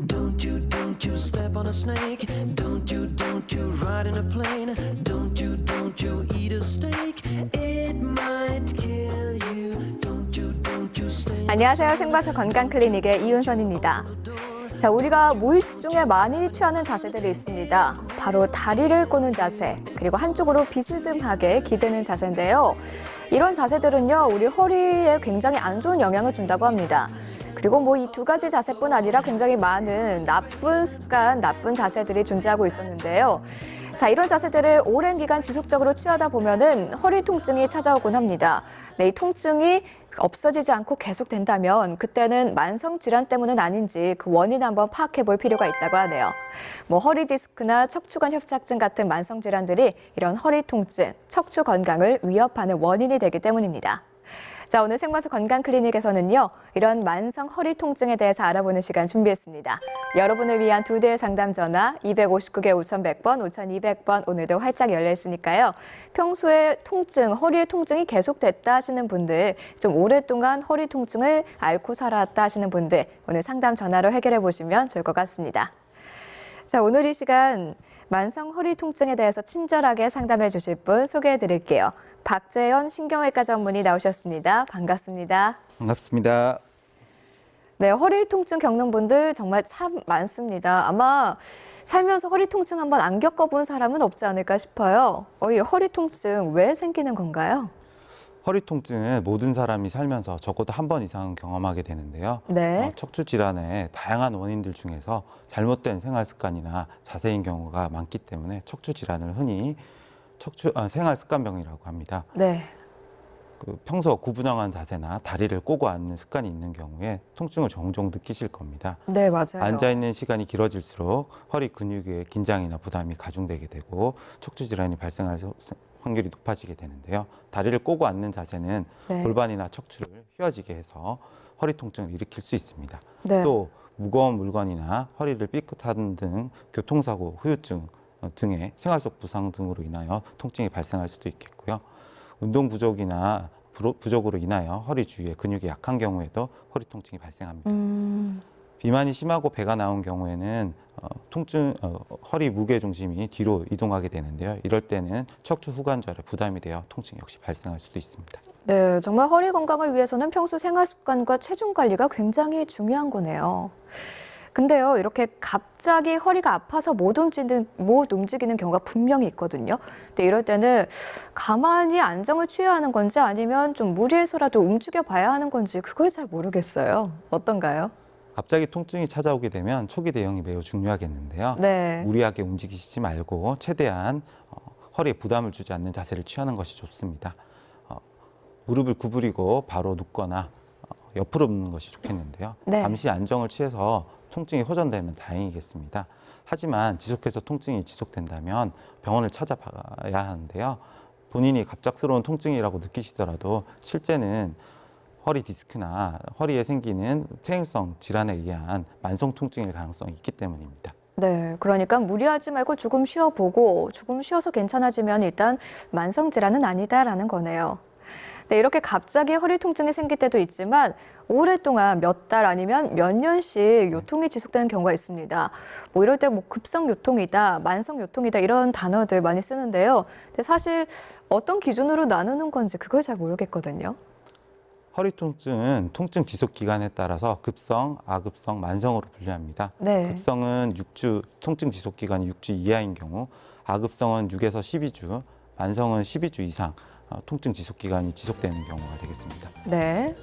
Don't you step on a snake. Don't you ride in a plane. Don't you eat a steak. It might kill you. Don't you stay. 안녕하세요. 생방송 건강클리닉의 이윤선입니다. 자, 우리가 무의식 중에 많이 취하는 자세들이 있습니다. 바로 다리를 꼬는 자세, 그리고 한쪽으로 비스듬하게 기대는 자세인데요. 이런 자세들은요, 우리 허리에 굉장히 안 좋은 영향을 준다고 합니다. 그리고 뭐 이 두 가지 자세뿐 아니라 굉장히 많은 나쁜 습관, 나쁜 자세들이 존재하고 있었는데요. 자, 이런 자세들을 오랜 기간 지속적으로 취하다 보면은 허리 통증이 찾아오곤 합니다. 네, 이 통증이 없어지지 않고 계속된다면 그때는 만성 질환 때문은 아닌지 그 원인 한번 파악해 볼 필요가 있다고 하네요. 뭐 허리 디스크나 척추관 협착증 같은 만성 질환들이 이런 허리 통증, 척추 건강을 위협하는 원인이 되기 때문입니다. 자, 오늘 생방송 건강클리닉에서는요, 이런 만성 허리 통증에 대해서 알아보는 시간 준비했습니다. 여러분을 위한 2대의 상담 전화 259개 5100번, 5200번 오늘도 활짝 열려 있으니까요. 평소에 통증, 허리의 통증이 계속됐다 하시는 분들, 좀 오랫동안 허리 통증을 앓고 살았다 하시는 분들, 오늘 상담 전화로 해결해 보시면 좋을 것 같습니다. 자, 오늘 이 시간 만성 허리 통증에 대해서 친절하게 상담해 주실 분 소개해 드릴게요. 박재현 신경외과 전문의 나오셨습니다. 반갑습니다. 반갑습니다. 네, 허리 통증 겪는 분들 정말 참 많습니다. 아마 살면서 허리 통증 한번 안 겪어본 사람은 없지 않을까 싶어요. 이 허리 통증 왜 생기는 건가요? 허리 통증은 모든 사람이 살면서 적어도 한 번 이상은 경험하게 되는데요. 네. 척추 질환의 다양한 원인들 중에서 잘못된 생활 습관이나 자세인 경우가 많기 때문에 척추 질환을 흔히 생활 습관병이라고 합니다. 네. 평소 구부정한 자세나 다리를 꼬고 앉는 습관이 있는 경우에 통증을 종종 느끼실 겁니다. 네, 맞아요. 앉아 있는 시간이 길어질수록 허리 근육의 긴장이나 부담이 가중되게 되고 척추 질환이 발생할 확률이 높아지게 되는데요. 다리를 꼬고 앉는 자세는 네. 골반이나 척추를 휘어지게 해서 허리 통증을 일으킬 수 있습니다. 네. 또 무거운 물건이나 허리를 삐끗하는 등 교통사고, 후유증 등의 생활 속 부상 등으로 인하여 통증이 발생할 수도 있겠고요. 운동 부족이나 부족으로 인하여 허리 주위에 근육이 약한 경우에도 허리 통증이 발생합니다. 비만이 심하고 배가 나온 경우에는 허리 무게 중심이 뒤로 이동하게 되는데요. 이럴 때는 척추 후관절에 부담이 되어 통증 역시 발생할 수도 있습니다. 네, 정말 허리 건강을 위해서는 평소 생활 습관과 체중 관리가 굉장히 중요한 거네요. 근데요, 이렇게 갑자기 허리가 아파서 못 움직이는 경우가 분명히 있거든요. 근데 이럴 때는 가만히 안정을 취해야 하는 건지 아니면 좀 무리해서라도 움직여 봐야 하는 건지 그걸 잘 모르겠어요. 어떤가요? 갑자기 통증이 찾아오게 되면 초기 대응이 매우 중요하겠는데요. 네. 무리하게 움직이시지 말고 최대한 허리에 부담을 주지 않는 자세를 취하는 것이 좋습니다. 무릎을 구부리고 바로 눕거나 옆으로 눕는 것이 좋겠는데요. 네. 잠시 안정을 취해서 통증이 호전되면 다행이겠습니다. 하지만 지속해서 통증이 지속된다면 병원을 찾아봐야 하는데요. 본인이 갑작스러운 통증이라고 느끼시더라도 실제는 허리 디스크나 허리에 생기는 퇴행성 질환에 의한 만성 통증일 가능성이 있기 때문입니다. 네, 그러니까 무리하지 말고 조금 쉬어보고 조금 쉬어서 괜찮아지면 일단 만성 질환은 아니다라는 거네요. 네, 이렇게 갑자기 허리 통증이 생길 때도 있지만 오랫동안 몇 달 아니면 몇 년씩 요통이 지속되는 경우가 있습니다. 뭐 이럴 때 뭐 급성 요통이다, 만성 요통이다 이런 단어들 많이 쓰는데요. 근데 사실 어떤 기준으로 나누는 건지 그걸 잘 모르겠거든요. 허리 통증은 통증 지속 기간에 따라서 급성, 아급성, 만성으로 분류합니다. 네. 급성은 6주, 통증 지속 기간이 6주 이하인 경우, 아급성은 6에서 12주, 만성은 12주 이상 통증 지속 기간이 지속되는 경우가 되겠습니다. 네.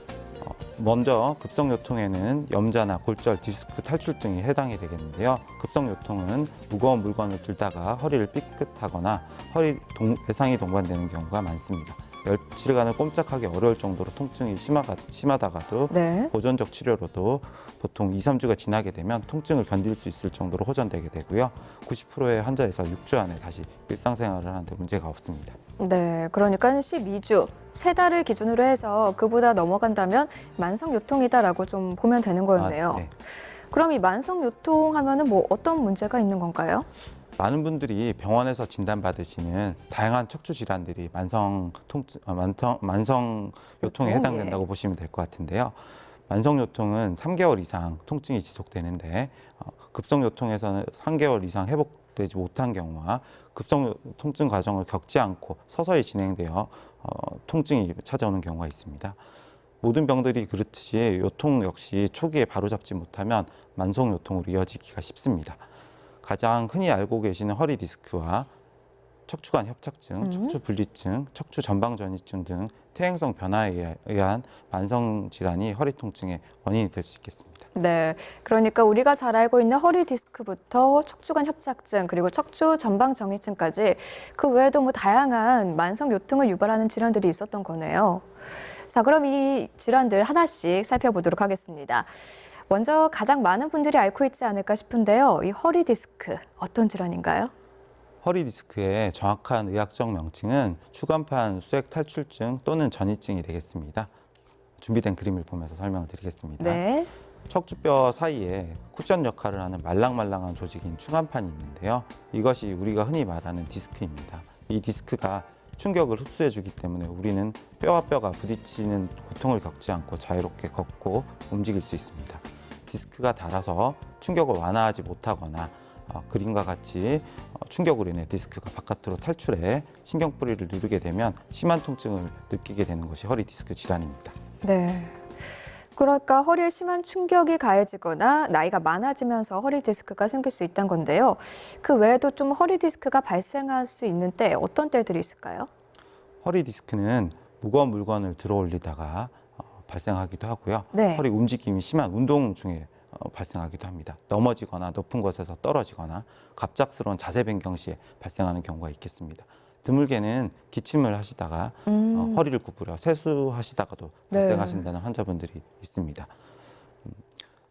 먼저 급성 요통에는 염자나 골절, 디스크 탈출증이 해당이 되겠는데요. 급성 요통은 무거운 물건을 들다가 허리를 삐끗하거나 허리 외상이 동반되는 경우가 많습니다. 며칠간은 꼼짝하기 어려울 정도로 통증이 심하다가도 네. 보존적 치료로도 보통 2, 3주가 지나게 되면 통증을 견딜 수 있을 정도로 호전되게 되고요. 90%의 환자에서 6주 안에 다시 일상생활을 하는데 문제가 없습니다. 네, 그러니까 12주, 3달을 기준으로 해서 그보다 넘어간다면 만성 요통이다라고 좀 보면 되는 거였네요. 네. 그럼 이 만성 요통 하면은 뭐 어떤 문제가 있는 건가요? 많은 분들이 병원에서 진단받으시는 다양한 척추 질환들이 만성 요통에 해당된다고 보시면 될 것 같은데요. 만성 요통은 3개월 이상 통증이 지속되는데 급성 요통에서는 3개월 이상 회복되지 못한 경우와 급성 통증 과정을 겪지 않고 서서히 진행되어 통증이 찾아오는 경우가 있습니다. 모든 병들이 그렇듯이 요통 역시 초기에 바로잡지 못하면 만성 요통으로 이어지기가 쉽습니다. 가장 흔히 알고 계시는 허리 디스크와 척추관 협착증, 척추 분리증, 척추 전방 전이증 등 퇴행성 변화에 의한 만성 질환이 허리 통증의 원인이 될 수 있겠습니다. 네, 그러니까 우리가 잘 알고 있는 허리 디스크부터 척추관 협착증 그리고 척추 전방 정이증까지 그 외에도 뭐 다양한 만성 요통을 유발하는 질환들이 있었던 거네요. 자, 그럼 이 질환들 하나씩 살펴보도록 하겠습니다. 먼저 가장 많은 분들이 앓고 있지 않을까 싶은데요. 이 허리 디스크 어떤 질환인가요? 허리 디스크의 정확한 의학적 명칭은 추간판 수액 탈출증 또는 전이증이 되겠습니다. 준비된 그림을 보면서 설명을 드리겠습니다. 네. 척추뼈 사이에 쿠션 역할을 하는 말랑말랑한 조직인 추간판이 있는데요. 이것이 우리가 흔히 말하는 디스크입니다. 이 디스크가 충격을 흡수해주기 때문에 우리는 뼈와 뼈가 부딪히는 고통을 겪지 않고 자유롭게 걷고 움직일 수 있습니다. 디스크가 닳아서 충격을 완화하지 못하거나 그림과 같이 충격으로 인해 디스크가 바깥으로 탈출해 신경뿌리를 누르게 되면 심한 통증을 느끼게 되는 것이 허리 디스크 질환입니다. 네. 그러니까 허리에 심한 충격이 가해지거나 나이가 많아지면서 허리 디스크가 생길 수 있다는 건데요. 그 외에도 좀 허리 디스크가 발생할 수 있는 때 어떤 때들이 있을까요? 허리 디스크는 무거운 물건을 들어 올리다가 발생하기도 하고요. 네. 허리 움직임이 심한 운동 중에 발생하기도 합니다. 넘어지거나 높은 곳에서 떨어지거나 갑작스러운 자세 변경 시에 발생하는 경우가 있겠습니다. 드물게는 기침을 하시다가 허리를 구부려 세수하시다가도 네. 발생하신다는 환자분들이 있습니다.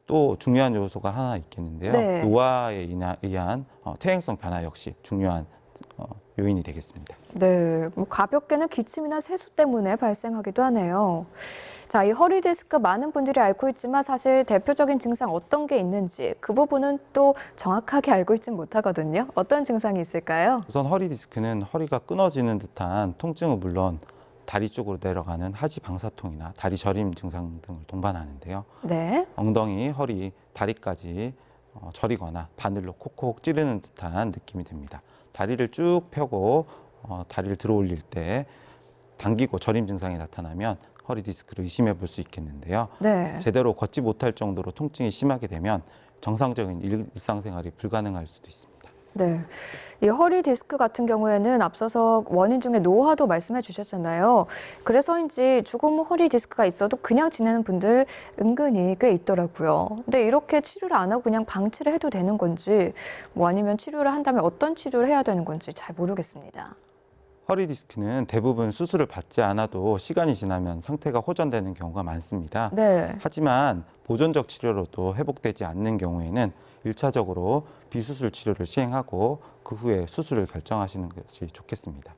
또 중요한 요소가 하나 있겠는데요. 네. 노화에 의한 퇴행성 변화 역시 중요한 요인이 되겠습니다. 네, 뭐 가볍게는 기침이나 세수 때문에 발생하기도 하네요. 자, 이 허리 디스크 많은 분들이 앓고 있지만 사실 대표적인 증상 어떤 게 있는지 그 부분은 또 정확하게 알고 있진 못하거든요. 어떤 증상이 있을까요? 우선 허리 디스크는 허리가 끊어지는 듯한 통증은 물론 다리 쪽으로 내려가는 하지 방사통이나 다리 저림 증상 등을 동반하는데요. 네. 엉덩이, 허리, 다리까지 저리거나 바늘로 콕콕 찌르는 듯한 느낌이 듭니다. 다리를 쭉 펴고 다리를 들어 올릴 때 당기고 저림 증상이 나타나면 허리 디스크를 의심해 볼 수 있겠는데요. 네. 제대로 걷지 못할 정도로 통증이 심하게 되면 정상적인 일상생활이 불가능할 수도 있습니다. 네. 이 허리 디스크 같은 경우에는 앞서서 원인 중에 노화도 말씀해 주셨잖아요. 그래서인지 조금 허리 디스크가 있어도 그냥 지내는 분들 은근히 꽤 있더라고요. 근데 이렇게 치료를 안 하고 그냥 방치를 해도 되는 건지 뭐 아니면 치료를 한다면 어떤 치료를 해야 되는 건지 잘 모르겠습니다. 허리 디스크는 대부분 수술을 받지 않아도 시간이 지나면 상태가 호전되는 경우가 많습니다. 네. 하지만 보존적 치료로도 회복되지 않는 경우에는 1차적으로 비수술 치료를 시행하고 그 후에 수술을 결정하시는 것이 좋겠습니다.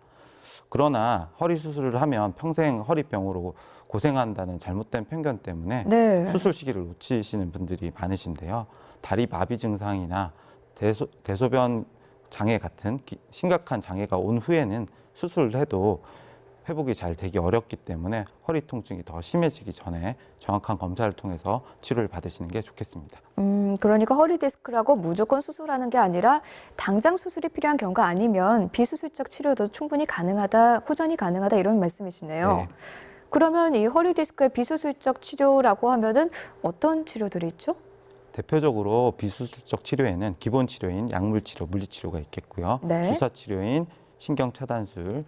그러나 허리 수술을 하면 평생 허리병으로 고생한다는 잘못된 편견 때문에 네. 수술 시기를 놓치시는 분들이 많으신데요. 다리 마비 증상이나 대소변 장애 같은 심각한 장애가 온 후에는 수술을 해도 회복이 잘 되기 어렵기 때문에 허리 통증이 더 심해지기 전에 정확한 검사를 통해서 치료를 받으시는 게 좋겠습니다. 그러니까 허리 디스크라고 무조건 수술하는 게 아니라 당장 수술이 필요한 경우가 아니면 비수술적 치료도 충분히 가능하다, 호전이 가능하다 이런 말씀이시네요. 네. 그러면 이 허리 디스크의 비수술적 치료라고 하면은 어떤 치료들이 있죠? 대표적으로 비수술적 치료에는 기본 치료인 약물 치료, 물리 치료가 있겠고요. 네. 주사 치료인 신경 차단술,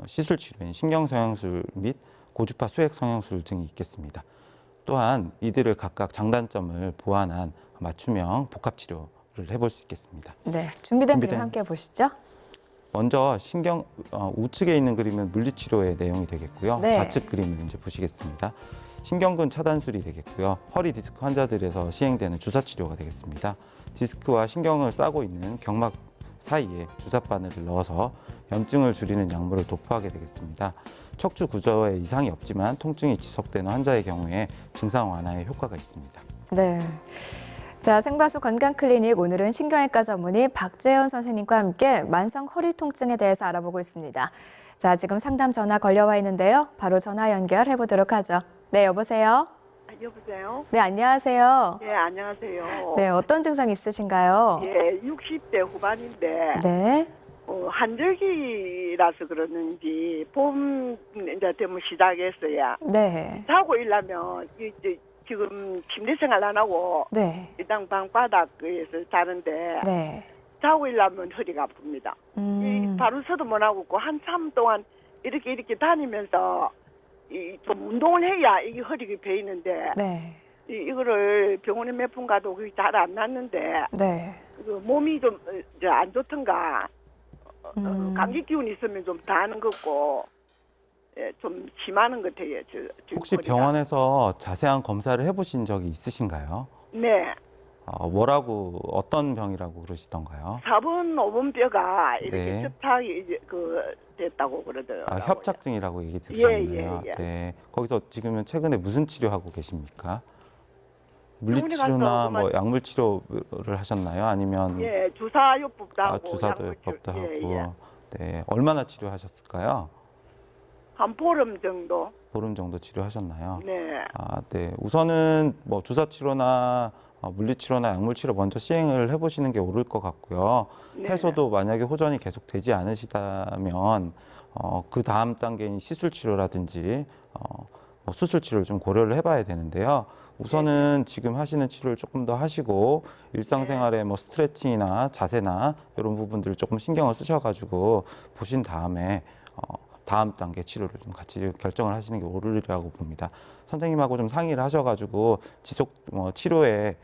시술 치료인 신경 성형술 및 고주파 수액 성형술 등이 있겠습니다. 또한 이들을 각각 장단점을 보완한 맞춤형 복합 치료를 해볼 수 있겠습니다. 네, 준비된 그림 함께 보시죠. 먼저 우측에 있는 그림은 물리치료의 내용이 되겠고요. 네. 좌측 그림을 이제 보시겠습니다. 신경근 차단술이 되겠고요. 허리 디스크 환자들에서 시행되는 주사 치료가 되겠습니다. 디스크와 신경을 싸고 있는 경막 사이에 주사 바늘을 넣어서 염증을 줄이는 약물을 도포하게 되겠습니다. 척추 구조에 이상이 없지만 통증이 지속되는 환자의 경우에 증상 완화에 효과가 있습니다. 네. 자, 생방송 건강클리닉 오늘은 신경외과 전문의 박재현 선생님과 함께 만성 허리 통증에 대해서 알아보고 있습니다. 자, 지금 상담 전화 걸려와 있는데요. 바로 전화 연결해 보도록 하죠. 네, 여보세요? 여보세요? 네, 안녕하세요. 예, 안녕하세요. 네, 어떤 증상 있으신가요? 예, 60대 후반인데 네. 한절기라서 그러는지 봄 이제 되면 시작했어요. 네. 자고 일하면 이제 지금 침대 생활 안 하고 네. 일단 방바닥에서 자는데 네. 자고 일하면 허리가 아픕니다. 이 바로 서도 못 하고 있고 한참 동안 이렇게 다니면서 좀 운동을 해야 이게 허리가 베이는데 네. 이거를 병원에 몇 번 가도 그게 잘 안 낫는데 네. 몸이 좀 안 좋던가 감기 기운 있으면 좀 다 하는 것 같고 예, 좀 심하는 것 같아요. 혹시 허리가. 병원에서 자세한 검사를 해보신 적이 있으신가요? 네. 뭐라고 어떤 병이라고 그러시던가요? 4번, 5번 뼈가 이렇게 네. 협착이 이제 됐다고 그러더라고요. 협착증이라고 얘기 들으셨네요. 예. 네. 거기서 지금은 최근에 무슨 치료하고 계십니까? 병원에 물리치료나 가서 뭐 약물 치료를 하셨나요? 아니면 예, 주사요법도 하고 주사도요법도 약물 하고. 치료, 예. 네. 얼마나 치료하셨을까요? 한 보름 정도. 보름 정도 치료하셨나요? 네. 네. 우선은 뭐 주사 치료나 물리치료나 약물치료 먼저 시행을 해보시는 게 옳을 것 같고요. 네. 해서도 만약에 호전이 계속 되지 않으시다면 그 다음 단계인 시술치료라든지 뭐 수술치료를 좀 고려를 해봐야 되는데요. 우선은 지금 하시는 치료를 조금 더 하시고 일상생활에 뭐 스트레칭이나 자세나 이런 부분들을 조금 신경을 쓰셔가지고 보신 다음에 다음 단계 치료를 좀 같이 결정을 하시는 게 옳으리라고 봅니다. 선생님하고 좀 상의를 하셔가지고 지속 치료의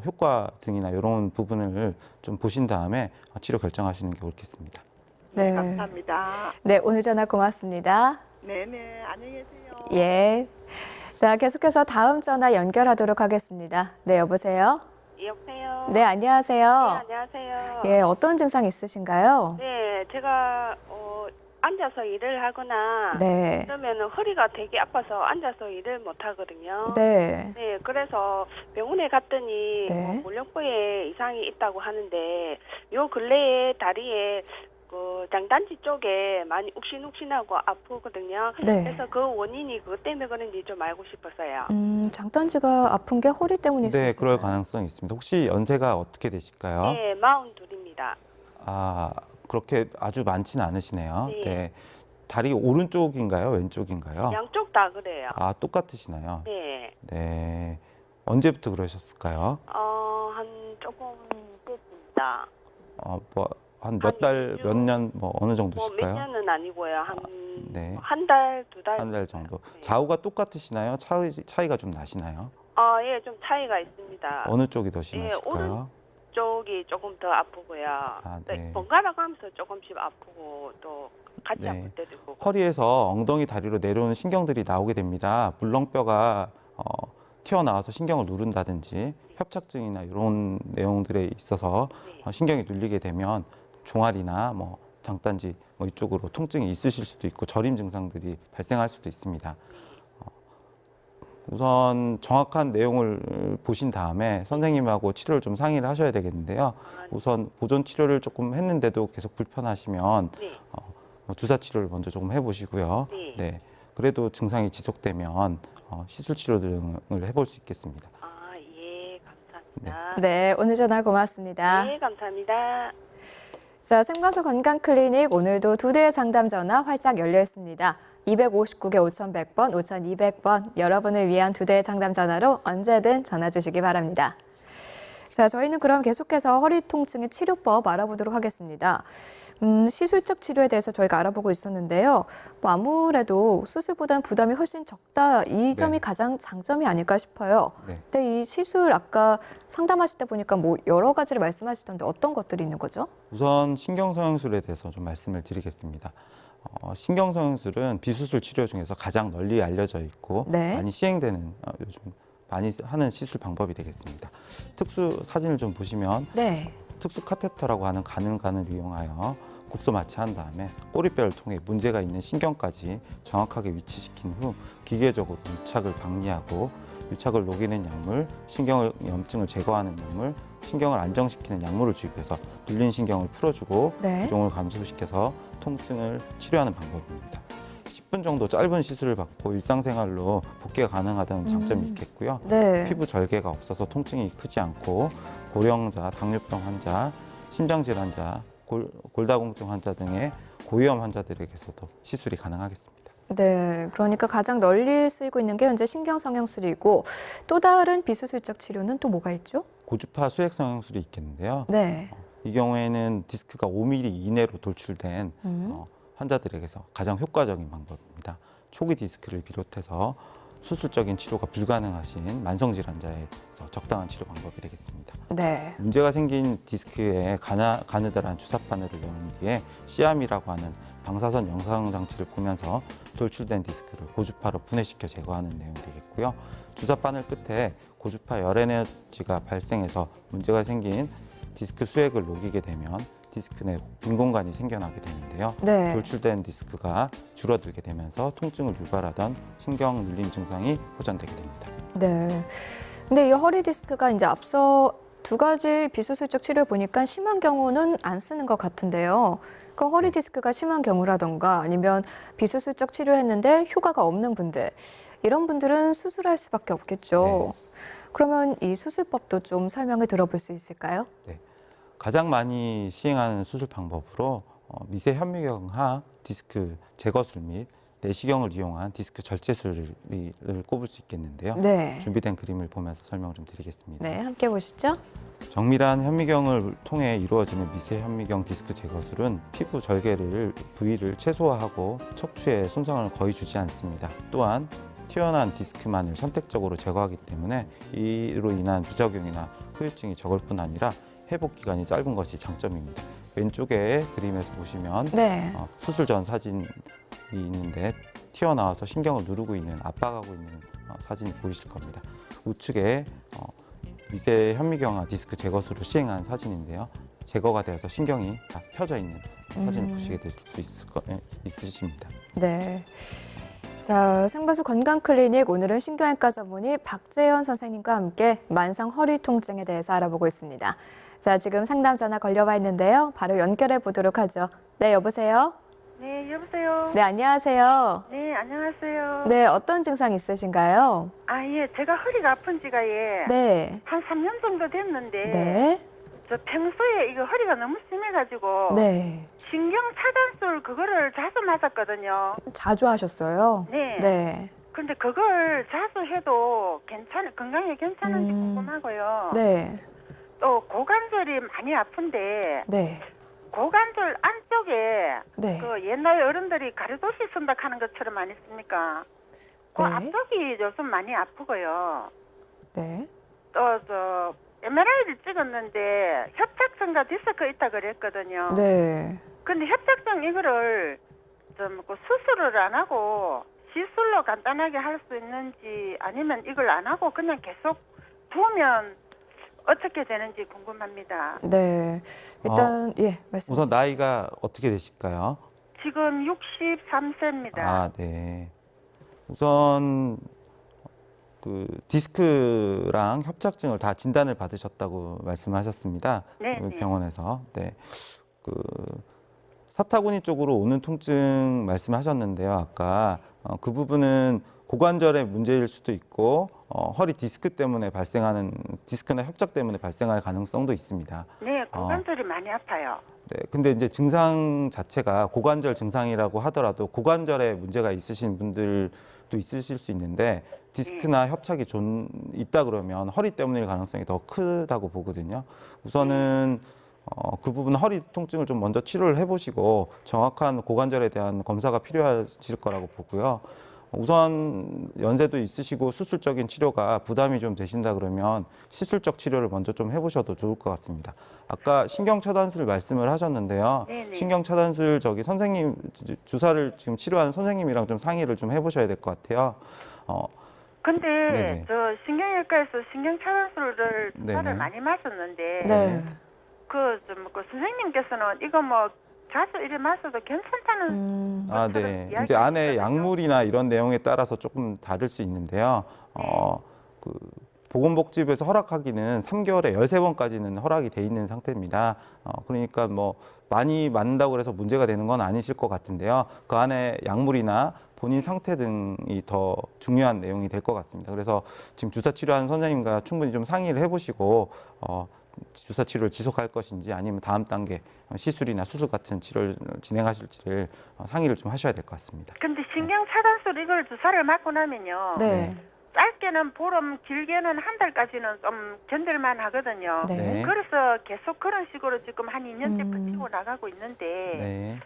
효과 등이나 이런 부분을 좀 보신 다음에 치료 결정하시는 게 옳겠습니다. 네. 감사합니다. 네, 오늘 전화 고맙습니다. 네네. 안녕히 계세요. 예. 자, 계속해서 다음 전화 연결하도록 하겠습니다. 네, 여보세요? 여보세요. 네, 안녕하세요. 안녕하세요. 예, 어떤 증상 있으신가요? 네, 제가 앉아서 일을 하거나 네. 그러면 허리가 되게 아파서 앉아서 일을 못 하거든요. 네. 네, 그래서 병원에 갔더니 네. 물렁뼈에 이상이 있다고 하는데 요 근래에 다리에 그 장단지 쪽에 많이 욱신욱신하고 아프거든요. 네. 그래서 그 원인이 그것 때문에 그런지 좀 알고 싶어서요. 장단지가 아픈 게 허리 때문일 수 네, 있어요. 그럴 가능성이 있습니다. 혹시 연세가 어떻게 되실까요? 네, 42입니다. 그렇게 아주 많지는 않으시네요. 네. 네. 다리 오른쪽인가요? 왼쪽인가요? 양쪽 다 그래요. 똑같으시나요? 네. 네. 언제부터 그러셨을까요? 한 조금 됐습니다. 한 몇 달, 한 몇 년, 어느 몇 정도실까요? 년은 아니고요. 네. 한 달, 두 달. 한 달 정도. 네. 좌우가 똑같으시나요? 차이가 좀 나시나요? 예, 좀 차이가 있습니다. 어느 쪽이 더 심하실까요? 쪽이 조금 더 아프고요. 네. 번갈아 가면서 조금씩 아프고 또 같이 네. 아플 때도 있고. 허리에서 엉덩이 다리로 내려오는 신경들이 나오게 됩니다. 물렁뼈가 튀어나와서 신경을 누른다든지 협착증이나 이런 내용들에 있어서 네. 신경이 눌리게 되면 종아리나 장단지 이쪽으로 통증이 있으실 수도 있고 저림 증상들이 발생할 수도 있습니다. 우선 정확한 내용을 보신 다음에 선생님하고 치료를 좀 상의를 하셔야 되겠는데요. 우선 보존 치료를 조금 했는데도 계속 불편하시면 네. 주사 치료를 먼저 조금 해보시고요. 네. 네. 그래도 증상이 지속되면 시술 치료 등을 해볼 수 있겠습니다. 예, 감사합니다. 네, 오늘 전화 고맙습니다. 네, 감사합니다. 자, 생방송 건강클리닉 오늘도 2대의 상담 전화 활짝 열려 있습니다. 259개 5100번, 5200번 여러분을 위한 2대의 상담 전화로 언제든 전화 주시기 바랍니다. 자, 저희는 그럼 계속해서 허리 통증의 치료법 알아보도록 하겠습니다. 시술적 치료에 대해서 저희가 알아보고 있었는데요. 아무래도 수술보다는 부담이 훨씬 적다. 이 점이 네. 가장 장점이 아닐까 싶어요. 네. 근데 이 시술 아까 상담하실 때 보니까 여러 가지를 말씀하시던데 어떤 것들이 있는 거죠? 우선 신경성형술에 대해서 좀 말씀을 드리겠습니다. 신경성형술은 비수술 치료 중에서 가장 널리 알려져 있고 네. 많이 시행되는 요즘 많이 하는 시술 방법이 되겠습니다. 특수 사진을 좀 보시면 네. 특수 카테터라고 하는 가늘관을 이용하여 국소 마취한 다음에 꼬리뼈를 통해 문제가 있는 신경까지 정확하게 위치시킨 후 기계적으로 유착을 방지하고 유착을 녹이는 약물, 신경 염증을 제거하는 약물, 신경을 안정시키는 약물을 주입해서 눌린 신경을 풀어주고 네. 부종을 감소시켜서 통증을 치료하는 방법입니다. 10분 정도 짧은 시술을 받고 일상생활로 복귀가 가능하다는 장점이 있겠고요. 네. 피부 절개가 없어서 통증이 크지 않고 고령자, 당뇨병 환자, 심장질환자, 골다공증 환자 등의 고위험 환자들에게서도 시술이 가능하겠습니다. 네, 그러니까 가장 널리 쓰이고 있는 게 현재 신경성형술이고 또 다른 비수술적 치료는 또 뭐가 있죠? 고주파 수액성형술이 있겠는데요. 네. 이 경우에는 디스크가 5mm 이내로 돌출된 환자들에게서 가장 효과적인 방법입니다. 초기 디스크를 비롯해서 수술적인 치료가 불가능하신 만성질환자에서 적당한 치료 방법이 되겠습니다. 네. 문제가 생긴 디스크에 가느다란 주사 바늘을 넣은 뒤에 시암이라고 하는 방사선 영상 장치를 보면서 돌출된 디스크를 고주파로 분해시켜 제거하는 내용이 되겠고요. 주사 바늘 끝에 고주파 열 에너지가 발생해서 문제가 생긴 디스크 수액을 녹이게 되면 디스크 내 빈 공간이 생겨나게 되는데요. 네. 돌출된 디스크가 줄어들게 되면서 통증을 유발하던 신경 눌림 증상이 호전되게 됩니다. 네. 근데 이 허리 디스크가 이제 앞서 두 가지 비수술적 치료 보니까 심한 경우는 안 쓰는 것 같은데요. 그럼 허리 디스크가 심한 경우라던가 아니면 비수술적 치료했는데 효과가 없는 분들, 이런 분들은 수술할 수밖에 없겠죠. 그러면 이 수술법도 좀 설명을 들어볼 수 있을까요? 네. 가장 많이 시행하는 수술 방법으로 미세 현미경하 디스크 제거술 및 내시경을 이용한 디스크 절제술을 꼽을 수 있겠는데요. 네. 준비된 그림을 보면서 설명을 좀 드리겠습니다. 네, 함께 보시죠. 정밀한 현미경을 통해 이루어지는 미세 현미경 디스크 제거술은 피부 절개를 부위를 최소화하고 척추에 손상을 거의 주지 않습니다. 또한 튀어나온 디스크만을 선택적으로 제거하기 때문에 이로 인한 부작용이나 후유증이 적을 뿐 아니라 회복 기간이 짧은 것이 장점입니다. 왼쪽에 그림에서 보시면 네. 수술 전 사진이 있는데 튀어나와서 신경을 누르고 있는, 압박하고 있는 사진이 보이실 겁니다. 우측에 미세 현미경화 디스크 제거술을 시행한 사진인데요. 제거가 되어서 신경이 다 펴져 있는 사진을 보시게 될 수 있으십니다. 네. 자, 생방송 건강클리닉, 오늘은 신경외과 전문의 박재현 선생님과 함께 만성 허리 통증에 대해서 알아보고 있습니다. 자, 지금 상담 전화 걸려와 있는데요. 바로 연결해 보도록 하죠. 네, 여보세요? 네, 여보세요. 네, 안녕하세요. 네, 안녕하세요. 네, 어떤 증상 있으신가요? 아, 예, 제가 허리가 아픈 지가 네. 한 3년 정도 됐는데 네. 저 평소에 이거 허리가 너무 심해가지고 네. 신경 차단술 그거를 자주 맞았거든요. 자주 하셨어요? 네. 네. 근데 그걸 자주 해도 건강에 괜찮은지 궁금하고요. 네. 또 고관절이 많이 아픈데 네. 고관절 안쪽에 네. 그 옛날 어른들이 가래도시 쓴다 하는 것처럼 안 있습니까? 그 네. 앞쪽이 요즘 많이 아프고요. 네. 또 저 MRI를 찍었는데 협착증과 디스크 있다 그랬거든요. 네. 근데 협착증 이거를 좀 그 수술을 안 하고 시술로 간단하게 할 수 있는지 아니면 이걸 안 하고 그냥 계속 두면 어떻게 되는지 궁금합니다. 네. 일단 예, 말씀. 우선 나이가 어떻게 되실까요? 지금 63세입니다. 아, 네. 우선 그 디스크랑 협착증을 다 진단을 받으셨다고 말씀하셨습니다. 네, 그 네. 병원에서. 네. 그 사타구니 쪽으로 오는 통증 말씀하셨는데요. 아까 그 부분은 고관절의 문제일 수도 있고 허리 디스크 때문에 발생하는 디스크나 협착 때문에 발생할 가능성도 있습니다. 네, 고관절이 많이 아파요. 네, 근데 이제 증상 자체가 고관절 증상이라고 하더라도 고관절에 문제가 있으신 분들도 있으실 수 있는데 디스크나 협착이 있다 그러면 허리 때문일 가능성이 더 크다고 보거든요. 우선은 그 부분 허리 통증을 좀 먼저 치료를 해보시고 정확한 고관절에 대한 검사가 필요하실 거라고 보고요. 우선 연세도 있으시고 수술적인 치료가 부담이 좀 되신다 그러면 시술적 치료를 먼저 좀 해보셔도 좋을 것 같습니다. 아까 신경차단술 말씀을 하셨는데요. 네네. 신경차단술 선생님 주사를 지금 치료하는 선생님이랑 좀 상의를 좀 해보셔야 될 것 같아요. 근데 네네. 저 신경외과에서 신경차단술을 네네. 주사를 많이 맞았는데 네. 그 선생님께서는 이거 뭐 자주 이래 맞아도 괜찮다는 아, 네. 이제 안에 약물이나 이런 내용에 따라서 조금 다를 수 있는데요. 그 보건복지부에서 허락하기는 3개월에 13번까지는 허락이 돼 있는 상태입니다. 그러니까 뭐 많이 맞는다고 해서 문제가 되는 건 아니실 것 같은데요. 그 안에 약물이나 본인 상태 등이 더 중요한 내용이 될 것 같습니다. 그래서 지금 주사 치료하는 선생님과 충분히 좀 상의를 해보시고 주사 치료를 지속할 것인지 아니면 다음 단계 시술이나 수술 같은 치료를 진행하실지를 상의를 좀 하셔야 될 것 같습니다. 근데 신경 차단술 이걸 주사를 맞고 나면요. 네. 짧게는 보름, 길게는 한 달까지는 좀 견딜만 하거든요. 네. 네. 그래서 계속 그런 식으로 지금 한 2년째 음. 버티고 나가고 있는데 네.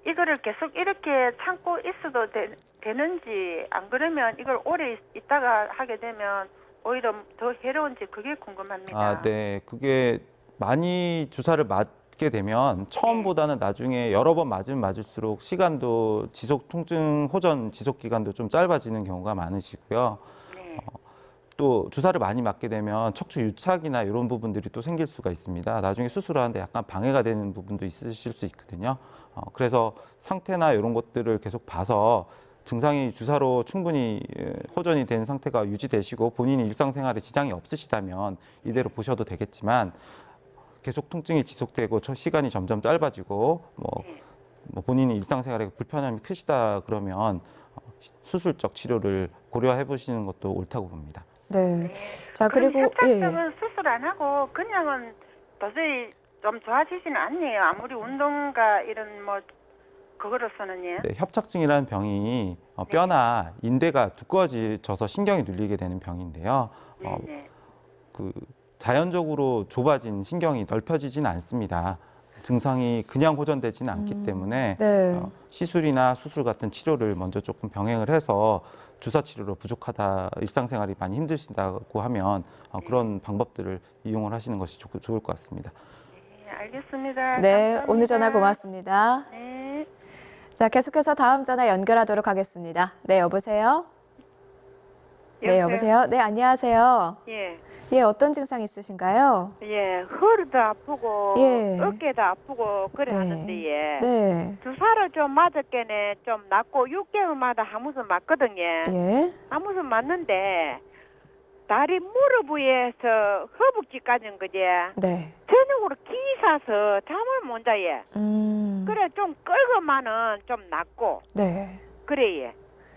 이거를 계속 이렇게 참고 있어도 되는지 안 그러면 이걸 오래 있다가 하게 되면 오히려 더 해로운지 그게 궁금합니다. 아, 네. 그게 많이 주사를 맞게 되면 처음보다는 나중에 여러 번 맞으면 맞을수록 시간도 지속 통증 호전 지속 기간도 좀 짧아지는 경우가 많으시고요. 네. 또 주사를 많이 맞게 되면 척추 유착이나 이런 부분들이 또 생길 수가 있습니다. 나중에 수술하는데 약간 방해가 되는 부분도 있으실 수 있거든요. 그래서 상태나 이런 것들을 계속 봐서 증상이 주사로 충분히 호전이 된 상태가 유지되시고 본인이 일상생활에 지장이 없으시다면 이대로 보셔도 되겠지만 계속 통증이 지속되고 시간이 점점 짧아지고 뭐 본인이 일상생활에 불편함이 크시다 그러면 수술적 치료를 고려해 보시는 것도 옳다고 봅니다. 네. 자, 그리고 협착증은 수술 안 하고 그냥은 도저히 좀 좋아지지는 않네요. 아무리 운동과 이런 뭐 그거로서는 예. 네, 협착증이라는 병이 뼈나 인대가 두꺼워져서 신경이 눌리게 되는 병인데요. 네. 그 자연적으로 좁아진 신경이 넓혀지진 않습니다. 증상이 그냥 호전되지는 않기 때문에 네. 시술이나 수술 같은 치료를 먼저 조금 병행을 해서 주사 치료로 부족하다, 일상생활이 많이 힘드시다고 하면 그런 방법들을 이용을 하시는 것이 좋을 것 같습니다. 네, 알겠습니다. 네, 감사합니다. 오늘 전화 고맙습니다. 네. 자, 계속해서 다음 전화 연결하도록 하겠습니다. 네, 여보세요? 네, 여보세요? 네, 안녕하세요. 예. 예, 어떤 증상 있으신가요? 예, 허리도 아프고 예. 어깨도 아프고 그래 네. 하는데 예. 네. 주사를 좀 맞았겠네. 좀 낫고 6개월마다 한 번씩 맞거든요. 예. 한 번씩 맞는데 다리 무릎 위에서 허벅지까지는 그제 네. 저녁으로 기사서 잠을 못 자예. 그래 좀 끌고만은 좀 낫고 네. 그래 예.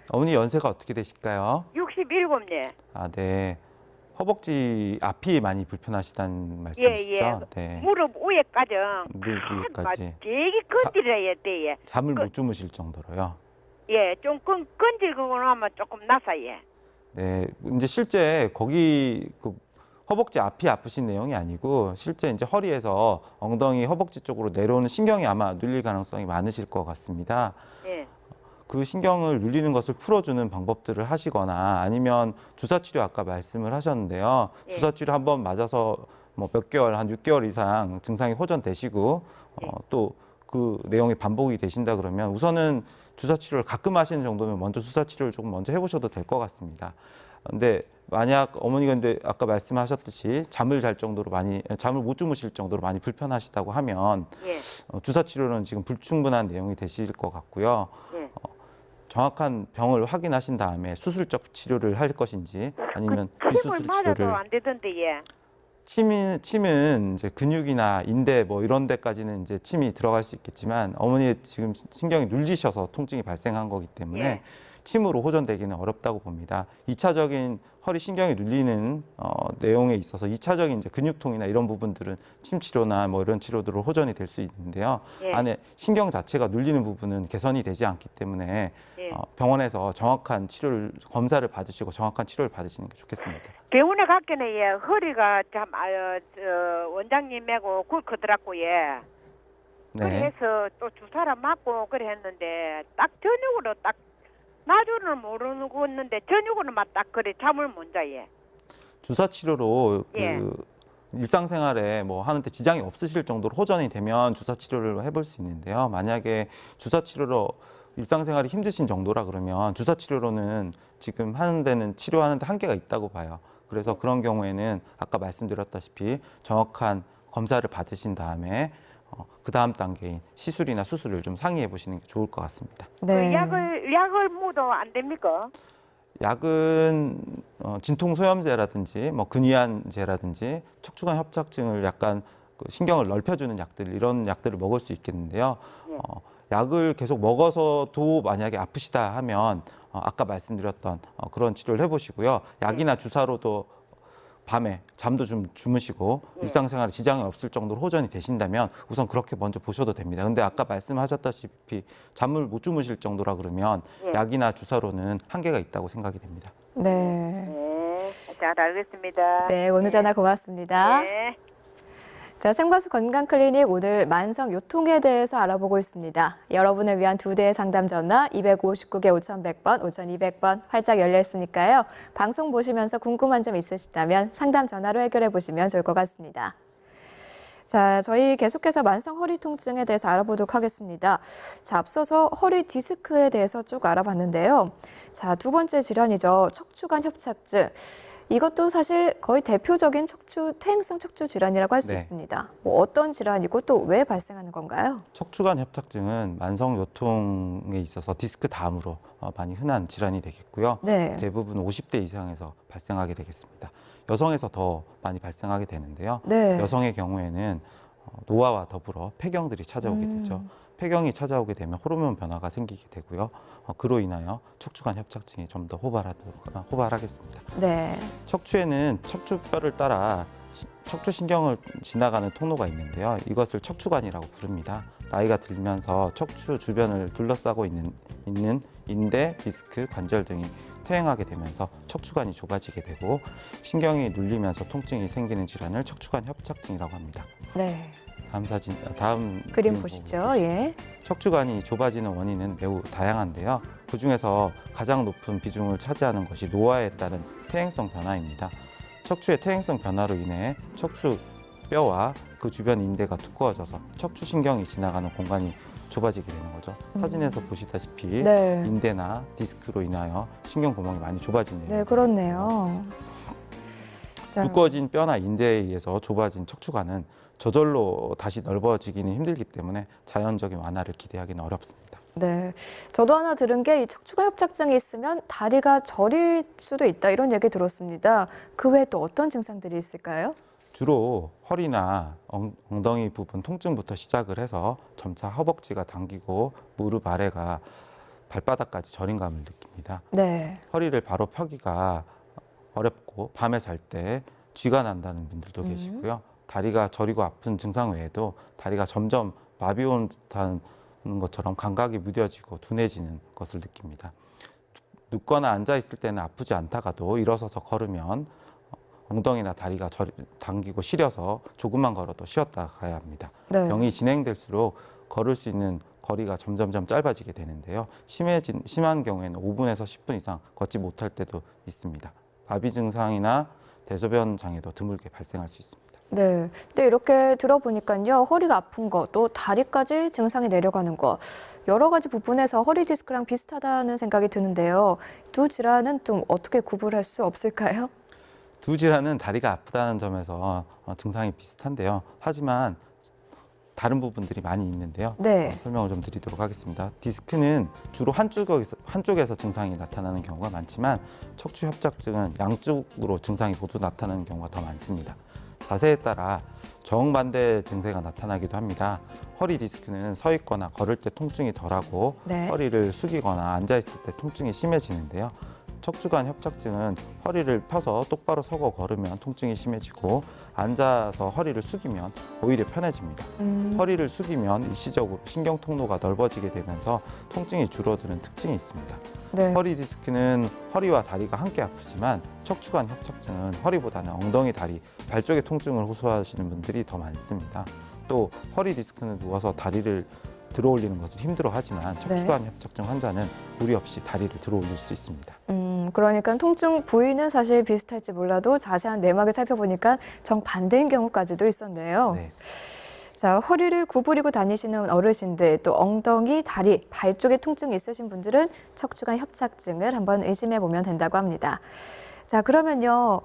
어머니 연세가 어떻게 되실까요? 67예. 아, 네. 허벅지 앞이 많이 불편하시다는 말씀이시죠? 예. 네. 무릎 위에까지 무릎 위에까지. 되게 건드려야 돼. 예. 잠을 못 주무실 정도로요. 예, 좀 건질고 나면 조금 나사예. 네, 이제 실제 거기 그 허벅지 앞이 아프신 내용이 아니고 실제 이제 허리에서 엉덩이 허벅지 쪽으로 내려오는 신경이 아마 눌릴 가능성이 많으실 것 같습니다. 예. 그 신경을 눌리는 것을 풀어주는 방법들을 하시거나 아니면 주사 치료 아까 말씀을 하셨는데요. 예. 주사 치료 한번 맞아서 뭐 몇 개월, 한 6개월 이상 증상이 호전되시고 또 그 내용이 반복이 되신다 그러면 우선은 주사 치료를 가끔 하시는 정도면 먼저 주사 치료를 조금 먼저 해보셔도 될 것 같습니다. 근데 만약 어머니가 근데 아까 말씀하셨듯이 잠을 못 주무실 정도로 많이 불편하시다고 하면 예. 주사 치료는 지금 불충분한 내용이 되실 것 같고요. 예. 정확한 병을 확인하신 다음에 수술적 치료를 할 것인지 아니면 침을 비수술 맞아도 치료를 안 되던데 예. 침은 이제 근육이나 인대 뭐 이런 데까지는 이제 침이 들어갈 수 있겠지만 어머니의 지금 신경이 눌리셔서 통증이 발생한 거기 때문에 예. 침으로 호전되기는 어렵다고 봅니다. 2차적인 허리 신경이 눌리는 내용에 있어서 2차적인 이제 근육통이나 이런 부분들은 침 치료나 뭐 이런 치료들로 호전이 될 수 있는데요. 예. 안에 신경 자체가 눌리는 부분은 개선이 되지 않기 때문에 예. 병원에서 정확한 검사를 받으시고 정확한 치료를 받으시는 게 좋겠습니다. 병원에 갔기는 예. 허리가 참 원장님하고 굵거더라고 예. 네. 그래서 또 주사를 맞고 그래 했는데 딱 저녁으로 딱 나중은 모르고 있는데 저녁으로는 딱 그래 잠을 못 자예. 주사 치료로 예. 일상생활에 뭐 하는데 지장이 없으실 정도로 호전이 되면 주사 치료를 해볼 수 있는데요. 만약에 주사 치료로 일상생활이 힘드신 정도라 그러면 주사 치료로는 지금 하는 데는 치료하는 데 한계가 있다고 봐요. 그래서 그런 경우에는 아까 말씀드렸다시피 정확한 검사를 받으신 다음에 그 다음 단계인 시술이나 수술을 좀 상의해 보시는 게 좋을 것 같습니다. 네. 약을 모두 안 됩니까? 약은 진통소염제라든지 뭐 근위안제라든지 척추관 협착증을 약간 그 신경을 넓혀주는 약들 이런 약들을 먹을 수 있겠는데요. 약을 계속 먹어서도 만약에 아프시다 하면 아까 말씀드렸던 그런 치료를 해보시고요. 약이나 주사로도 밤에 잠도 좀 주무시고 일상생활에 지장이 없을 정도로 호전이 되신다면 우선 그렇게 먼저 보셔도 됩니다. 근데 아까 말씀하셨다시피 잠을 못 주무실 정도라 그러면 약이나 주사로는 한계가 있다고 생각이 됩니다. 네. 네, 잘 알겠습니다. 네, 오늘 전화 고맙습니다. 네. 자, 생과수 건강클리닉 오늘 만성 요통에 대해서 알아보고 있습니다. 여러분을 위한 2대의 상담 전화 259개 5100번, 5200번 활짝 열려 있으니까요. 방송 보시면서 궁금한 점 있으시다면 상담 전화로 해결해 보시면 좋을 것 같습니다. 자, 저희 계속해서 만성 허리 통증에 대해서 알아보도록 하겠습니다. 자, 앞서서 허리 디스크에 대해서 쭉 알아봤는데요. 자, 두 번째 질환이죠. 척추관 협착증. 이것도 사실 거의 대표적인 퇴행성 척추 질환이라고 할 수 네. 있습니다. 뭐 어떤 질환이고 또 왜 발생하는 건가요? 척추관 협착증은 만성 요통에 있어서 디스크 다음으로 많이 흔한 질환이 되겠고요. 네. 대부분 50대 이상에서 발생하게 되겠습니다. 여성에서 더 많이 발생하게 되는데요. 네. 여성의 경우에는 노화와 더불어 폐경들이 찾아오게 되죠. 폐경이 찾아오게 되면 호르몬 변화가 생기게 되고요. 그로 인하여 척추관 협착증이 좀 더 호발하겠습니다. 네. 척추에는 척추뼈를 따라 척추신경을 지나가는 통로가 있는데요. 이것을 척추관이라고 부릅니다. 나이가 들면서 척추 주변을 둘러싸고 있는 인대, 디스크, 관절 등이 퇴행하게 되면서 척추관이 좁아지게 되고 신경이 눌리면서 통증이 생기는 질환을 척추관 협착증이라고 합니다. 네. 다음 그림 보시죠. 예. 척추관이 좁아지는 원인은 매우 다양한데요. 그중에서 가장 높은 비중을 차지하는 것이 노화에 따른 퇴행성 변화입니다. 척추의 퇴행성 변화로 인해 척추뼈와 그 주변 인대가 두꺼워져서 척추신경이 지나가는 공간이 좁아지게 되는 거죠. 사진에서 보시다시피 네. 인대나 디스크로 인하여 신경 구멍이 많이 좁아지네요. 네, 그렇네요. 자, 두꺼워진 뼈나 인대에 의해서 좁아진 척추관은 저절로 다시 넓어지기는 힘들기 때문에 자연적인 완화를 기대하기는 어렵습니다. 네. 저도 하나 들은 게 이 척추관 협착증이 있으면 다리가 저릴 수도 있다 이런 얘기 들었습니다. 그 외에 또 어떤 증상들이 있을까요? 주로 허리나 엉덩이 부분 통증부터 시작을 해서 점차 허벅지가 당기고 무릎 아래가 발바닥까지 저림감을 느낍니다. 네. 허리를 바로 펴기가 어렵고 밤에 잘 때 쥐가 난다는 분들도 계시고요. 다리가 저리고 아픈 증상 외에도 다리가 점점 마비 온 듯한 것처럼 감각이 무뎌지고 둔해지는 것을 느낍니다. 눕거나 앉아 있을 때는 아프지 않다가도 일어서서 걸으면 엉덩이나 다리가 당기고 시려서 조금만 걸어도 쉬었다 가야 합니다. 네. 병이 진행될수록 걸을 수 있는 거리가 점점점 짧아지게 되는데요. 심한 경우에는 5분에서 10분 이상 걷지 못할 때도 있습니다. 마비 증상이나 대소변 장애도 드물게 발생할 수 있습니다. 네. 근데 이렇게 들어보니까요. 허리가 아픈 거, 또 다리까지 증상이 내려가는 거, 여러 가지 부분에서 허리 디스크랑 비슷하다는 생각이 드는데요. 두 질환은 좀 어떻게 구분할 수 없을까요? 두 질환은 다리가 아프다는 점에서 증상이 비슷한데요. 하지만 다른 부분들이 많이 있는데요. 네. 설명을 좀 드리도록 하겠습니다. 디스크는 주로 한쪽에서 증상이 나타나는 경우가 많지만 척추 협착증은 양쪽으로 증상이 모두 나타나는 경우가 더 많습니다. 자세에 따라 정반대 증세가 나타나기도 합니다. 허리 디스크는 서 있거나 걸을 때 통증이 덜하고 네. 허리를 숙이거나 앉아 있을 때 통증이 심해지는데요. 척추관 협착증은 허리를 펴서 똑바로 서고 걸으면 통증이 심해지고 앉아서 허리를 숙이면 오히려 편해집니다. 허리를 숙이면 일시적으로 신경 통로가 넓어지게 되면서 통증이 줄어드는 특징이 있습니다. 네. 허리 디스크는 허리와 다리가 함께 아프지만 척추관 협착증은 허리보다는 엉덩이, 다리, 발 쪽의 통증을 호소하시는 분들이 더 많습니다. 또 허리 디스크는 누워서 다리를 들어올리는 것을 힘들어하지만 척추관 협착증 환자는 무리 없이 다리를 들어올릴 수 있습니다. 그러니까 통증 부위는 사실 비슷할지 몰라도 자세한 내막을 살펴보니까 정반대인 경우까지도 있었네요. 네. 자, 허리를 구부리고 다니시는 어르신들, 또 엉덩이, 다리, 발 쪽에 통증이 있으신 분들은 척추관 협착증을 한번 의심해 보면 된다고 합니다. 자, 그러면요.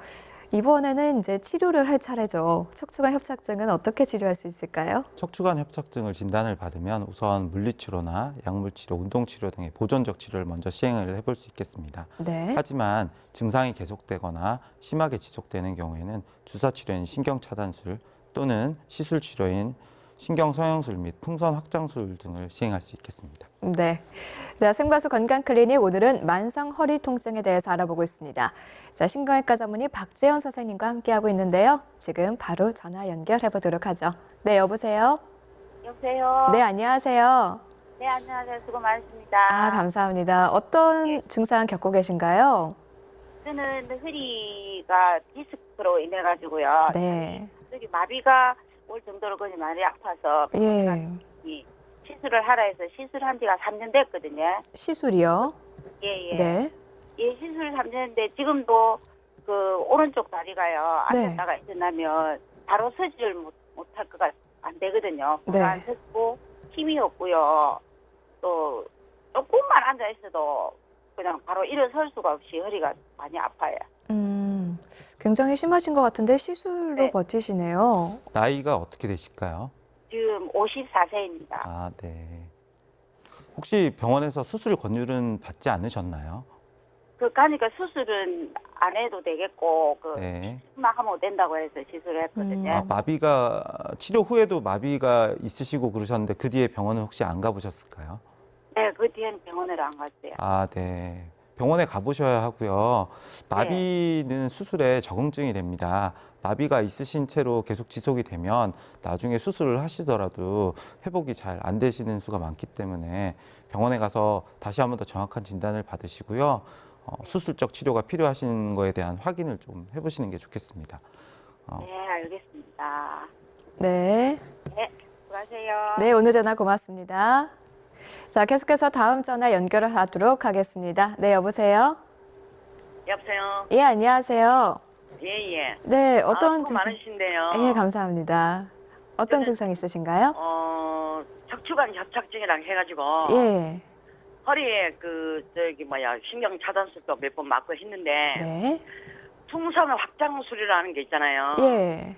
이번에는 이제 치료를 할 차례죠. 척추관 협착증은 어떻게 치료할 수 있을까요? 척추관 협착증을 진단을 받으면 우선 물리치료나 약물치료, 운동치료 등의 보존적 치료를 먼저 시행을 해볼 수 있겠습니다. 네. 하지만 증상이 계속되거나 심하게 지속되는 경우에는 주사치료인 신경차단술 또는 시술치료인 신경성형술 및 풍선 확장술 등을 시행할 수 있겠습니다. 네. 자, 생바수 건강클리닉 오늘은 만성 허리 통증에 대해서 알아보고 있습니다. 자, 신경외과 전문의 박재현 선생님과 함께하고 있는데요. 지금 바로 전화 연결해 보도록 하죠. 네, 여보세요? 여보세요? 네, 안녕하세요. 네, 안녕하세요. 수고 많으십니다. 아, 감사합니다. 어떤 증상 겪고 계신가요? 저는 허리가 디스크로 인해가지고요. 네. 여기 마비가 올 정도로 거의 많이 아파서 예. 이 시술을 하라 해서 시술한 지가 3년 됐거든요. 시술이요? 예, 예. 네. 예, 시술 3년인데 지금도 그 오른쪽 다리가요. 네. 앉았다가 일어나면 바로 서지를 못할 것 안 되거든요. 네. 안 섰고 힘이 없고요. 또 조금만 앉아 있어도 그냥 바로 일어설 수가 없이 허리가 많이 아파요. 굉장히 심하신 것 같은데 시술로 네. 버티시네요. 나이가 어떻게 되실까요? 지금 54세입니다. 아, 네. 혹시 병원에서 수술 권유는 받지 않으셨나요? 그 가니까 수술은 안 해도 되겠고 그 네. 만 하면 된다고 해서 시술을 했거든요. 아, 마비가 치료 후에도 마비가 있으시고 그러셨는데 그 뒤에 병원은 혹시 안 가보셨을까요? 네, 그 뒤에는 병원을 안 갔어요. 아, 네. 병원에 가보셔야 하고요. 마비는 수술에 적응증이 됩니다. 마비가 있으신 채로 계속 지속이 되면 나중에 수술을 하시더라도 회복이 잘 안 되시는 수가 많기 때문에 병원에 가서 다시 한번 더 정확한 진단을 받으시고요. 수술적 치료가 필요하신 거에 대한 확인을 좀 해보시는 게 좋겠습니다. 네, 알겠습니다. 네. 네, 수고하세요. 네, 오늘 전화 고맙습니다. 자, 계속해서 다음 전화 연결을 하도록 하겠습니다. 네, 여보세요? 여보세요. 예, 안녕하세요. 예예. 네, 어떤 수고 증상? 많으신데요. 예, 감사합니다. 어떤 증상 있으신가요? 척추관 협착증이랑 해가지고 예. 허리에 신경 차단술도 몇 번 맞고 했는데 네. 풍선 확장술이라는 게 있잖아요. 예.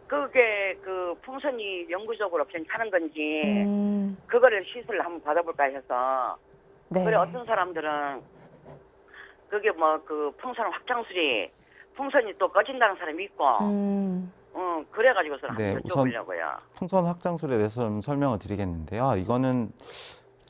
그게 그 풍선이 영구적으로 괜찮은 건지 음, 그거를 시술을 한번 받아볼까 해서 네. 그래 어떤 사람들은 그게 그 풍선 확장술이 풍선이 또 꺼진다는 사람이 있고 그래가지고서 네, 한번 우선 여쭤보려고요. 풍선 확장술에 대해서 좀 설명을 드리겠는데요. 이거는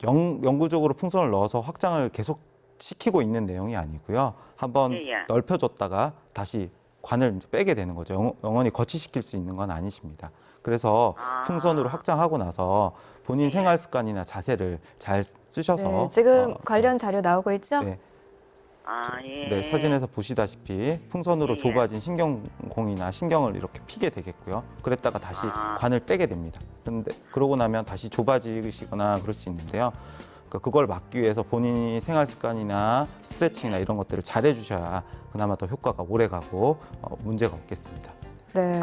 영구적으로 풍선을 넣어서 확장을 계속 시키고 있는 내용이 아니고요. 한번 예. 넓혀줬다가 다시 관을 이제 빼게 되는 거죠. 영원히 거치시킬 수 있는 건 아니십니다. 그래서 풍선으로 확장하고 나서 본인 생활 습관이나 자세를 잘 쓰셔서 네, 지금 관련 자료 나오고 있죠? 네, 예. 네, 사진에서 보시다시피 풍선으로 예. 좁아진 신경공이나 신경을 이렇게 피게 되겠고요. 그랬다가 다시 관을 빼게 됩니다. 그런데 그러고 나면 다시 좁아지시거나 그럴 수 있는데요. 그걸 막기 위해서 본인이 생활 습관이나 스트레칭이나 이런 것들을 잘 해주셔야 그나마 더 효과가 오래 가고 문제가 없겠습니다. 네.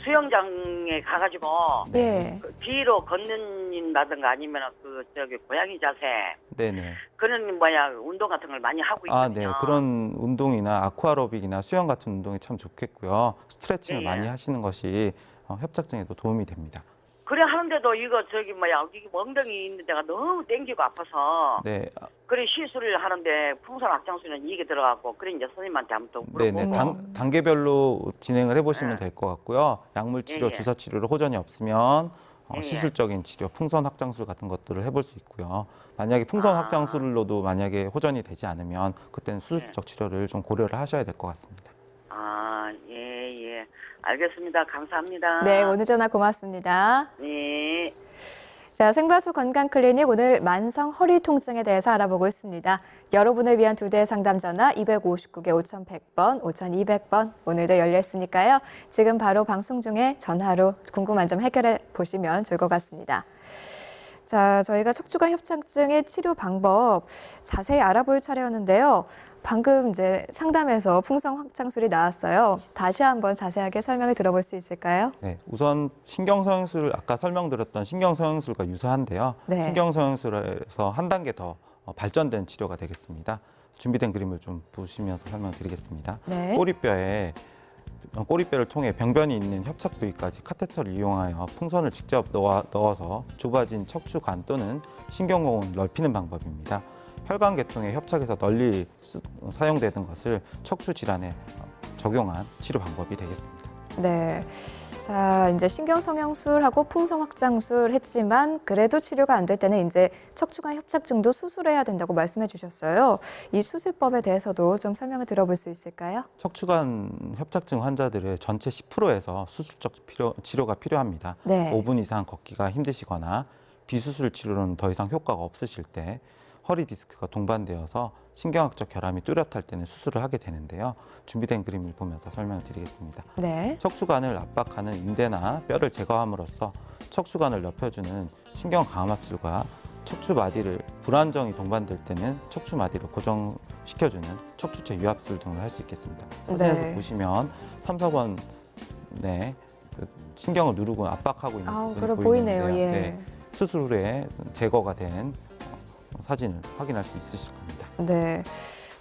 수영장에 가가지고 예. 그 뒤로 걷는다든가 아니면 고양이 자세 네네. 그런 운동 같은 걸 많이 하고 아, 있거든요. 네. 그런 운동이나 아쿠아로빅이나 수영 같은 운동이 참 좋겠고요. 스트레칭을 예. 많이 하시는 것이 협착증에도 도움이 됩니다. 그래 하는데도 이게 엉덩이 있는 데가 너무 땡기고 아파서 네. 그래 시술을 하는데 풍선 확장술은 이게 들어가고 그래 이제 선생님한테 한번 또 네네. 물어보고 단계별로 진행을 해보시면 될 것 같고요. 약물 치료, 예, 예. 주사 치료를 호전이 없으면 예, 예. 시술적인 치료, 풍선 확장술 같은 것들을 해볼 수 있고요. 만약에 풍선 확장술로도 만약에 호전이 되지 않으면 그때는 수술적 치료를 좀 고려를 하셔야 될 것 같습니다. 예. 알겠습니다. 감사합니다. 네, 오늘 전화 고맙습니다. 네. 자, 생바수 건강클리닉 오늘 만성 허리 통증에 대해서 알아보고 있습니다. 여러분을 위한 2대 상담 전화 259개 5100번, 5200번 오늘도 열려 있으니까요. 지금 바로 방송 중에 전화로 궁금한 점 해결해 보시면 좋을 것 같습니다. 자, 저희가 척추관 협착증의 치료 방법 자세히 알아볼 차례였는데요. 방금 이제 상담에서 풍선 확장술이 나왔어요. 다시 한번 자세하게 설명을 들어볼 수 있을까요? 네, 우선 신경성형술 아까 설명드렸던 신경성형술과 유사한데요. 네. 신경성형술에서 한 단계 더 발전된 치료가 되겠습니다. 준비된 그림을 좀 보시면서 설명드리겠습니다. 네. 꼬리뼈에 꼬리뼈를 통해 병변이 있는 협착 부위까지 카테터를 이용하여 풍선을 직접 넣어서 좁아진 척추관 또는 신경공을 넓히는 방법입니다. 혈관 계통의 협착에서 널리 사용되는 것을 척추 질환에 적용한 치료 방법이 되겠습니다. 네. 자, 이제 신경성형술하고 풍선 확장술 했지만 그래도 치료가 안 될 때는 이제 척추관 협착증도 수술해야 된다고 말씀해 주셨어요. 이 수술법에 대해서도 좀 설명을 들어볼 수 있을까요? 척추관 협착증 환자들의 전체 10%에서 수술적 치료가 필요합니다. 네. 5분 이상 걷기가 힘드시거나 비수술 치료로는 더 이상 효과가 없으실 때 허리 디스크가 동반되어서 신경학적 결함이 뚜렷할 때는 수술을 하게 되는데요. 준비된 그림을 보면서 설명을 드리겠습니다. 네. 척추관을 압박하는 인대나 뼈를 제거함으로써 척추관을 넓혀주는 신경 강압술과 척추 마디를 불안정이 동반될 때는 척추 마디를 고정시켜주는 척추체 유압술 등을 할 수 있겠습니다. 사진에서 네. 보시면 3, 4번 네, 신경을 누르고 압박하고 있는 부분이 그래 보이네요. 보이는데요. 예. 네, 수술 후에 제거가 된 사진을 확인할 수 있으실 겁니다. 네.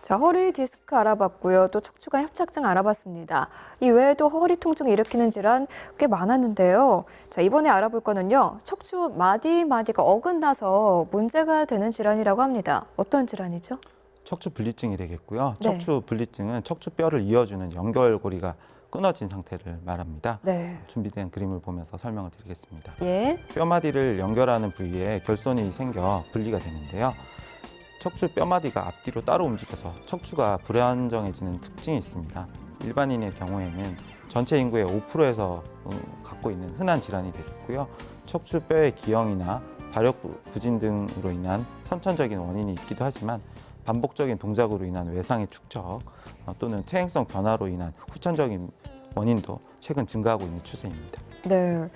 자, 허리 디스크 알아봤고요. 또 척추관 협착증 알아봤습니다. 이 외에도 허리 통증을 일으키는 질환 꽤 많았는데요. 자, 이번에 알아볼 거는요. 척추 마디가 어긋나서 문제가 되는 질환이라고 합니다. 어떤 질환이죠? 척추 분리증이 되겠고요. 네. 척추 분리증은 척추뼈를 이어주는 연결고리가 끊어진 상태를 말합니다. 네. 준비된 그림을 보면서 설명을 드리겠습니다. 예. 뼈마디를 연결하는 부위에 결손이 생겨 분리가 되는데요. 척추 뼈마디가 앞뒤로 따로 움직여서 척추가 불안정해지는 특징이 있습니다. 일반인의 경우에는 전체 인구의 5%에서 갖고 있는 흔한 질환이 되겠고요. 척추뼈의 기형이나 발육 부진 등으로 인한 선천적인 원인이 있기도 하지만 반복적인 동작으로 인한 외상의 축적 또는 퇴행성 변화로 인한 후천적인 원인도 최근 증가하고 있는 추세입니다. 네.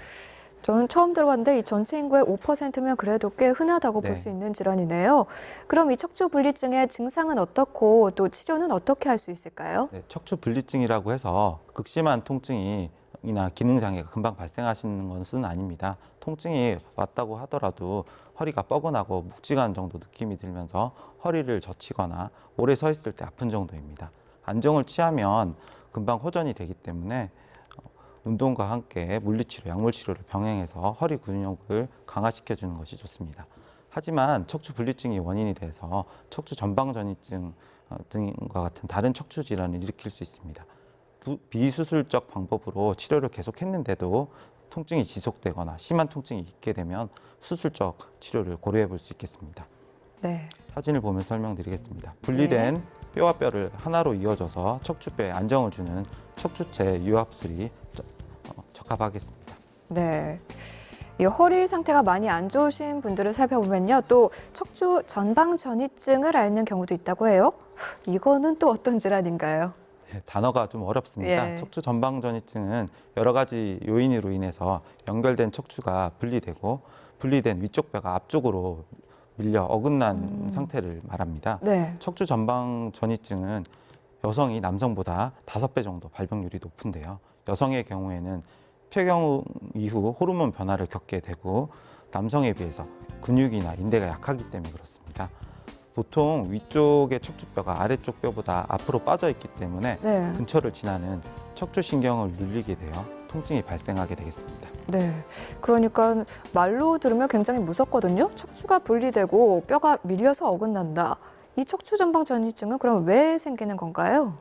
저는 처음 들어봤는데 이 전체 인구의 5%면 그래도 꽤 흔하다고 볼 수 네. 있는 질환이네요. 그럼 이 척추 분리증의 증상은 어떻고 또 치료는 어떻게 할 수 있을까요? 네, 척추 분리증이라고 해서 극심한 통증이나 기능 장애가 금방 발생하시는 것은 아닙니다. 통증이 왔다고 하더라도 허리가 뻐근하고 묵직한 정도 느낌이 들면서 허리를 젖히거나 오래 서 있을 때 아픈 정도입니다. 안정을 취하면 금방 호전이 되기 때문에 운동과 함께 물리치료, 약물치료를 병행해서 허리 근육을 강화시켜주는 것이 좋습니다. 하지만 척추 분리증이 원인이 돼서 척추 전방전이증 등과 같은 다른 척추 질환을 일으킬 수 있습니다. 비수술적 방법으로 치료를 계속했는데도 통증이 지속되거나 심한 통증이 있게 되면 수술적 치료를 고려해 볼 수 있겠습니다. 네. 사진을 보면 설명드리겠습니다. 분리된 뼈와 뼈를 하나로 이어줘서 척추뼈에 안정을 주는 척추체 유압술이 적합하겠습니다. 네. 이 허리 상태가 많이 안 좋으신 분들을 살펴보면요. 또 척추 전방전이증을 앓는 경우도 있다고 해요. 이거는 또 어떤 질환인가요? 네, 단어가 좀 어렵습니다. 예. 척추 전방전이증은 여러 가지 요인으로 인해서 연결된 척추가 분리되고 분리된 위쪽 뼈가 앞쪽으로 밀려 어긋난 상태를 말합니다. 네. 척추 전방전이증은 여성이 남성보다 5배 정도 발병률이 높은데요. 여성의 경우에는 폐경 이후 호르몬 변화를 겪게 되고 남성에 비해서 근육이나 인대가 약하기 때문에 그렇습니다. 보통 위쪽의 척추뼈가 아래쪽 뼈보다 앞으로 빠져 있기 때문에 네. 근처를 지나는 척추신경을 눌리게 되어 통증이 발생하게 되겠습니다. 네. 그러니까 말로 들으면 굉장히 무섭거든요. 척추가 분리되고 뼈가 밀려서 어긋난다. 이 척추 전방전이증은 그럼 왜 생기는 건가요?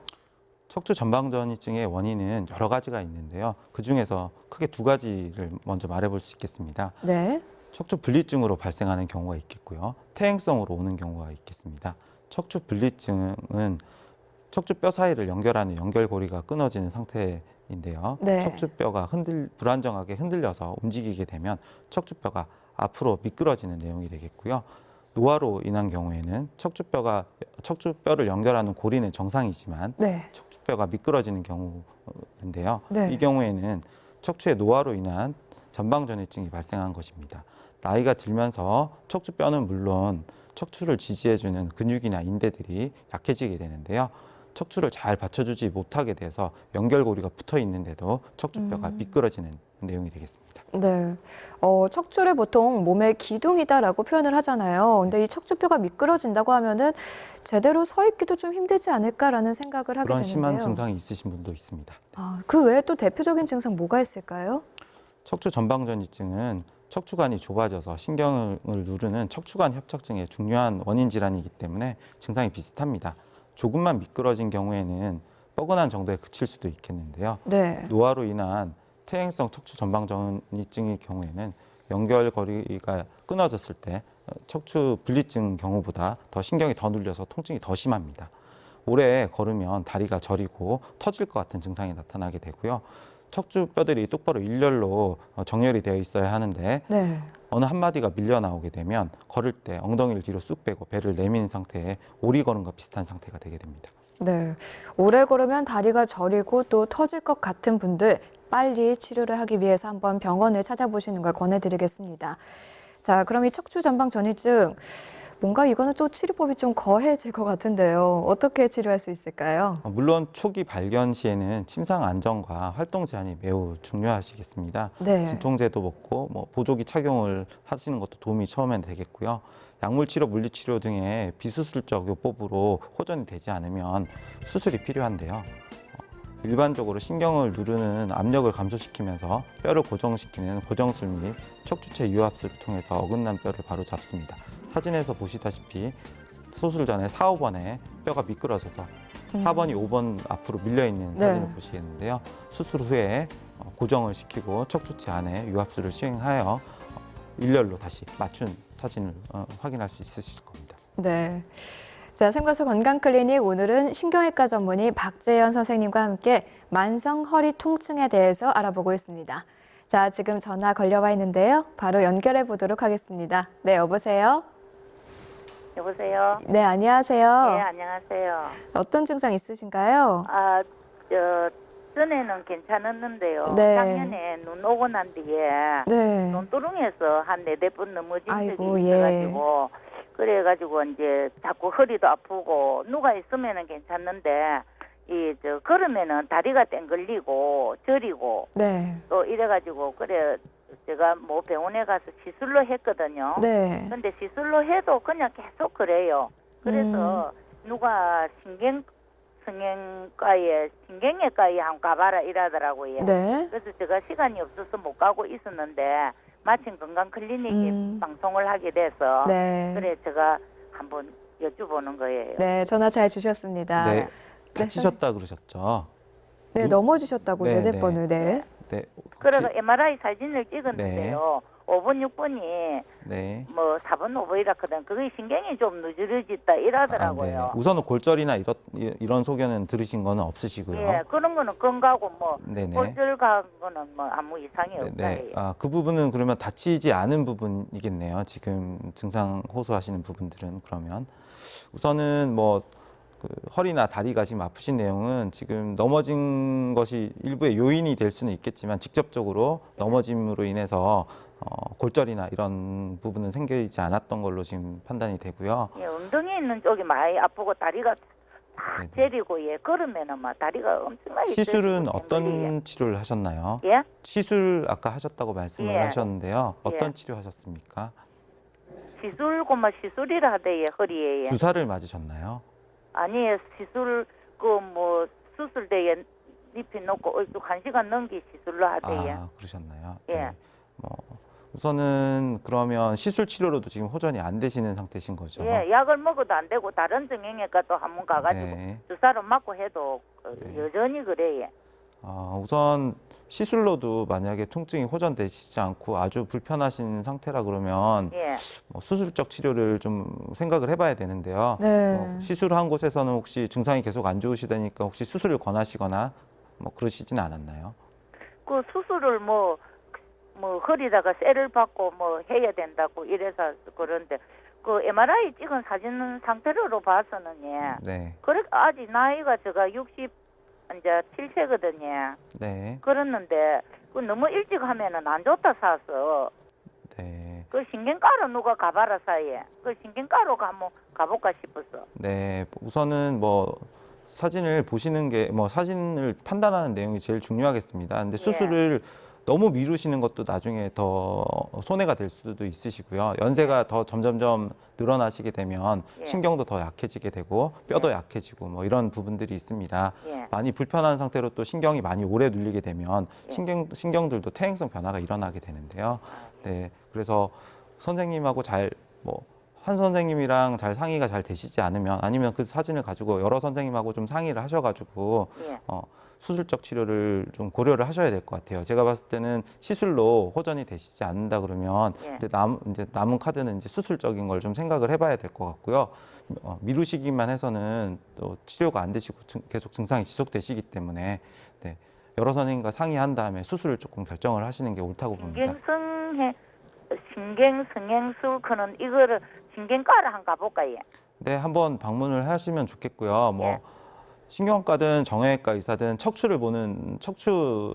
척추 전방전이증의 원인은 여러 가지가 있는데요. 그중에서 크게 2가지를 먼저 말해볼 수 있겠습니다. 네. 척추 분리증으로 발생하는 경우가 있겠고요. 퇴행성으로 오는 경우가 있겠습니다. 척추 분리증은 척추뼈 사이를 연결하는 연결고리가 끊어지는 상태인데요. 네. 척추뼈가 불안정하게 흔들려서 움직이게 되면 척추뼈가 앞으로 미끄러지는 내용이 되겠고요. 노화로 인한 경우에는 척추뼈를 연결하는 고리는 정상이지만 네. 척추뼈가 미끄러지는 경우인데요. 네. 이 경우에는 척추의 노화로 인한 전방전이증이 발생한 것입니다. 나이가 들면서 척추뼈는 물론 척추를 지지해주는 근육이나 인대들이 약해지게 되는데요. 척추를 잘 받쳐주지 못하게 돼서 연결고리가 붙어 있는데도 척추뼈가 미끄러지는 내용이 되겠습니다. 네. 척추를 보통 몸의 기둥이다라고 표현을 하잖아요. 근데 이 척추뼈가 미끄러진다고 하면은 제대로 서 있기도 좀 힘들지 않을까라는 생각을 하게 그런 되는데요. 심한 증상이 있으신 분도 있습니다. 그 외에 또 대표적인 증상 뭐가 있을까요? 척추 전방전이증은 척추관이 좁아져서 신경을 누르는 척추관 협착증의 중요한 원인 질환이기 때문에 증상이 비슷합니다. 조금만 미끄러진 경우에는 뻐근한 정도에 그칠 수도 있겠는데요. 네. 노화로 인한 퇴행성 척추 전방전이증의 경우에는 연결고리가 끊어졌을 때 척추 분리증 경우보다 더 신경이 더 눌려서 통증이 더 심합니다. 오래 걸으면 다리가 저리고 터질 것 같은 증상이 나타나게 되고요. 척추 뼈들이 똑바로 일렬로 정렬이 되어 있어야 하는데 네. 어느 한 마디가 밀려 나오게 되면 걸을 때 엉덩이를 뒤로 쑥 빼고 배를 내미는 상태에 오리 걸은 것 비슷한 상태가 되게 됩니다. 네. 오래 걸으면 다리가 저리고 또 터질 것 같은 분들 빨리 치료를 하기 위해서 한번 병원을 찾아보시는 걸 권해드리겠습니다. 자, 그럼 이 척추 전방 전이증 뭔가 이거는 또 치료법이 좀 거해질 것 같은데요. 어떻게 치료할 수 있을까요? 물론 초기 발견 시에는 침상 안정과 활동 제한이 매우 중요하시겠습니다. 네. 진통제도 먹고 보조기 착용을 하시는 것도 도움이 처음엔 되겠고요. 약물치료, 물리치료 등의 비수술적 요법으로 호전이 되지 않으면 수술이 필요한데요. 일반적으로 신경을 누르는 압력을 감소시키면서 뼈를 고정시키는 고정술 및 척추체 유압술을 통해서 어긋난 뼈를 바로 잡습니다. 사진에서 보시다시피 수술 전에 4, 5번에 뼈가 미끄러져서 4번이 5번 앞으로 밀려있는 네. 사진을 보시겠는데요. 수술 후에 고정을 시키고 척추체 안에 유압술을 시행하여 일렬로 다시 맞춘 사진을 확인할 수 있으실 겁니다. 네. 자, 생과수 건강클리닉 오늘은 신경외과 전문의 박재현 선생님과 함께 만성 허리 통증에 대해서 알아보고 있습니다. 자, 지금 전화 걸려와 있는데요. 바로 연결해 보도록 하겠습니다. 네, 여보세요? 여보세요. 네, 안녕하세요. 네, 안녕하세요. 어떤 증상 있으신가요? 전에는 괜찮았는데요. 네. 작년에 눈 오고 난 뒤에 네. 논두렁에서 한 4-4번 넘어진 적이 아이고, 있어가지고 그래가지고 이제 자꾸 허리도 아프고 누가 있으면은 괜찮는데 걸으면은 다리가 땡글리고 저리고 네. 또 이래가지고 그래 제가 병원에 가서 시술로 했거든요. 네. 근데 시술로 해도 그냥 계속 그래요. 그래서 누가 신경외과에 한번 가봐라 이러더라고요. 네. 그래서 제가 시간이 없어서 못 가고 있었는데 마침 건강클리닉이 방송을 하게 돼서 네. 그래 제가 한번 여쭤보는 거예요. 네, 전화 잘 주셨습니다. 네, 다치셨다 그러셨죠? 네, 넘어지셨다고 네, 네, 네. 번을 네. 네. 그래서 MRI 사진을 찍었는데요. 5번, 6번이 네. 4번, 5번이라거든. 그게 신경이 좀 누지러졌다 이러더라고요. 우선은 골절이나 이런 소견은 들으신 거는 없으시고요. 예, 그런 거는 건강하고 네네. 골절 간 거는 아무 이상이 없다. 네. 그 부분은 그러면 다치지 않은 부분이겠네요. 지금 증상 호소하시는 부분들은 그러면 우선은 그 허리나 다리가 지금 아프신 내용은 지금 넘어진 것이 일부의 요인이 될 수는 있겠지만 직접적으로 넘어짐으로 인해서 골절이나 이런 부분은 생기지 않았던 걸로 지금 판단이 되고요. 예, 엉덩이 있는 쪽이 많이 아프고 다리가 다 네네. 저리고 다리면은 다리가 엄청나게 시술은 저리고 어떤 땡글리요. 치료를 하셨나요? 예? 시술 아까 하셨다고 말씀을 예. 하셨는데요. 어떤 예. 치료 하셨습니까? 시술이라 하대요 허리에. 주사를 맞으셨나요? 아니 시술 수술대에 잎이 놓고 얼추 1시간 넘게 시술로 하대요. 그러셨나요? 예. 네. 우선은 그러면 시술 치료로도 지금 호전이 안 되시는 상태신 거죠? 예, 약을 먹어도 안 되고 다른 정형외과도 한번 가가지고 네. 주사로 맞고 해도 네. 여전히 그래요. 우선 시술로도 만약에 통증이 호전되시지 않고 아주 불편하신 상태라 그러면 예. 수술적 치료를 좀 생각을 해봐야 되는데요. 네. 시술한 곳에서는 혹시 증상이 계속 안 좋으시다니까 혹시 수술을 권하시거나 그러시진 않았나요? 그 수술을 허리다가 쇠를 받고 해야 된다고 이래서 그런데 그 MRI 찍은 사진 상태로 봐서는 네. 그래 아직 나이가 제가 67세거든요. 네. 그랬는데 그 너무 일찍 하면은 안 좋다 사서 네. 그 신경과로 누가 가봐라 사이에 그 신경과로 한번 가볼까 싶었어. 네. 우선은 사진을 보시는 게 뭐 사진을 판단하는 내용이 제일 중요하겠습니다. 근데 예. 수술을 너무 미루시는 것도 나중에 더 손해가 될 수도 있으시고요. 연세가 더 점점점 늘어나시게 되면 예. 신경도 더 약해지게 되고 뼈도 약해지고 뭐 이런 부분들이 있습니다. 예. 많이 불편한 상태로 또 신경이 많이 오래 눌리게 되면 예. 신경들도 퇴행성 변화가 일어나게 되는데요. 네, 그래서 선생님하고 한 선생님이랑 잘 상의가 잘 되시지 않으면 아니면 그 사진을 가지고 여러 선생님하고 좀 상의를 하셔가지고 예. 수술적 치료를 좀 고려를 하셔야 될 것 같아요. 제가 봤을 때는 시술로 호전이 되시지 않는다 그러면 예. 이제 남은 카드는 이제 수술적인 걸 좀 생각을 해봐야 될 것 같고요. 미루시기만 해서는 또 치료가 안 되시고 계속 증상이 지속되시기 때문에 네, 여러 선생님과 상의한 다음에 수술을 조금 결정을 하시는 게 옳다고 봅니다. 신경성형술크는 이거를 신경과를 한번 가볼까요? 네, 한번 방문을 하시면 좋겠고요. 뭐 예. 신경과든 정형외과 의사든 척추를 보는 척추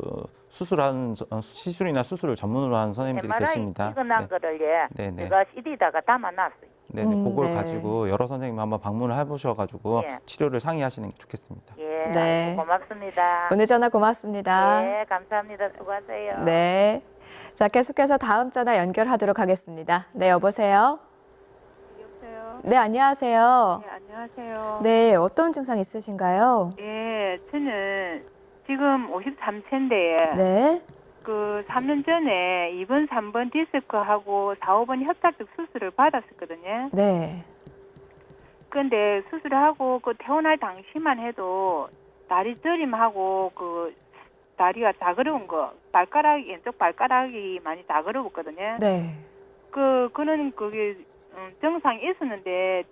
수술하는 시술이나 수술을 전문으로 하는 선생님들이 MRI 계십니다. 찍어난 네. 거를 네네. 제가 CD다가 담아놨어요. 네네. 그걸 네. 가지고 여러 선생님 한번 방문을 해보셔가지고 예. 치료를 상의하시는 게 좋겠습니다. 예, 네. 고맙습니다. 오늘 전화 고맙습니다. 예, 감사합니다. 수고하세요. 네. 자, 계속해서 다음 전화 연결하도록 하겠습니다. 네, 여보세요? 여보세요. 네, 안녕하세요. 네, 안녕하세요. 네, 어떤 증상 있으신가요? 예, 저는 지금 53세인데 네. 그 3년 전에 2번, 3번 디스크하고 4, 5번 협착적 수술을 받았었거든요. 네. 근데 수술하고 그 퇴원할 당시만 해도 다리 저림하고 그 다리가 자그러운 거, 왼쪽 발가락이 많이 자그러웠거든요. 네. 그는 그게 증상이 있었는데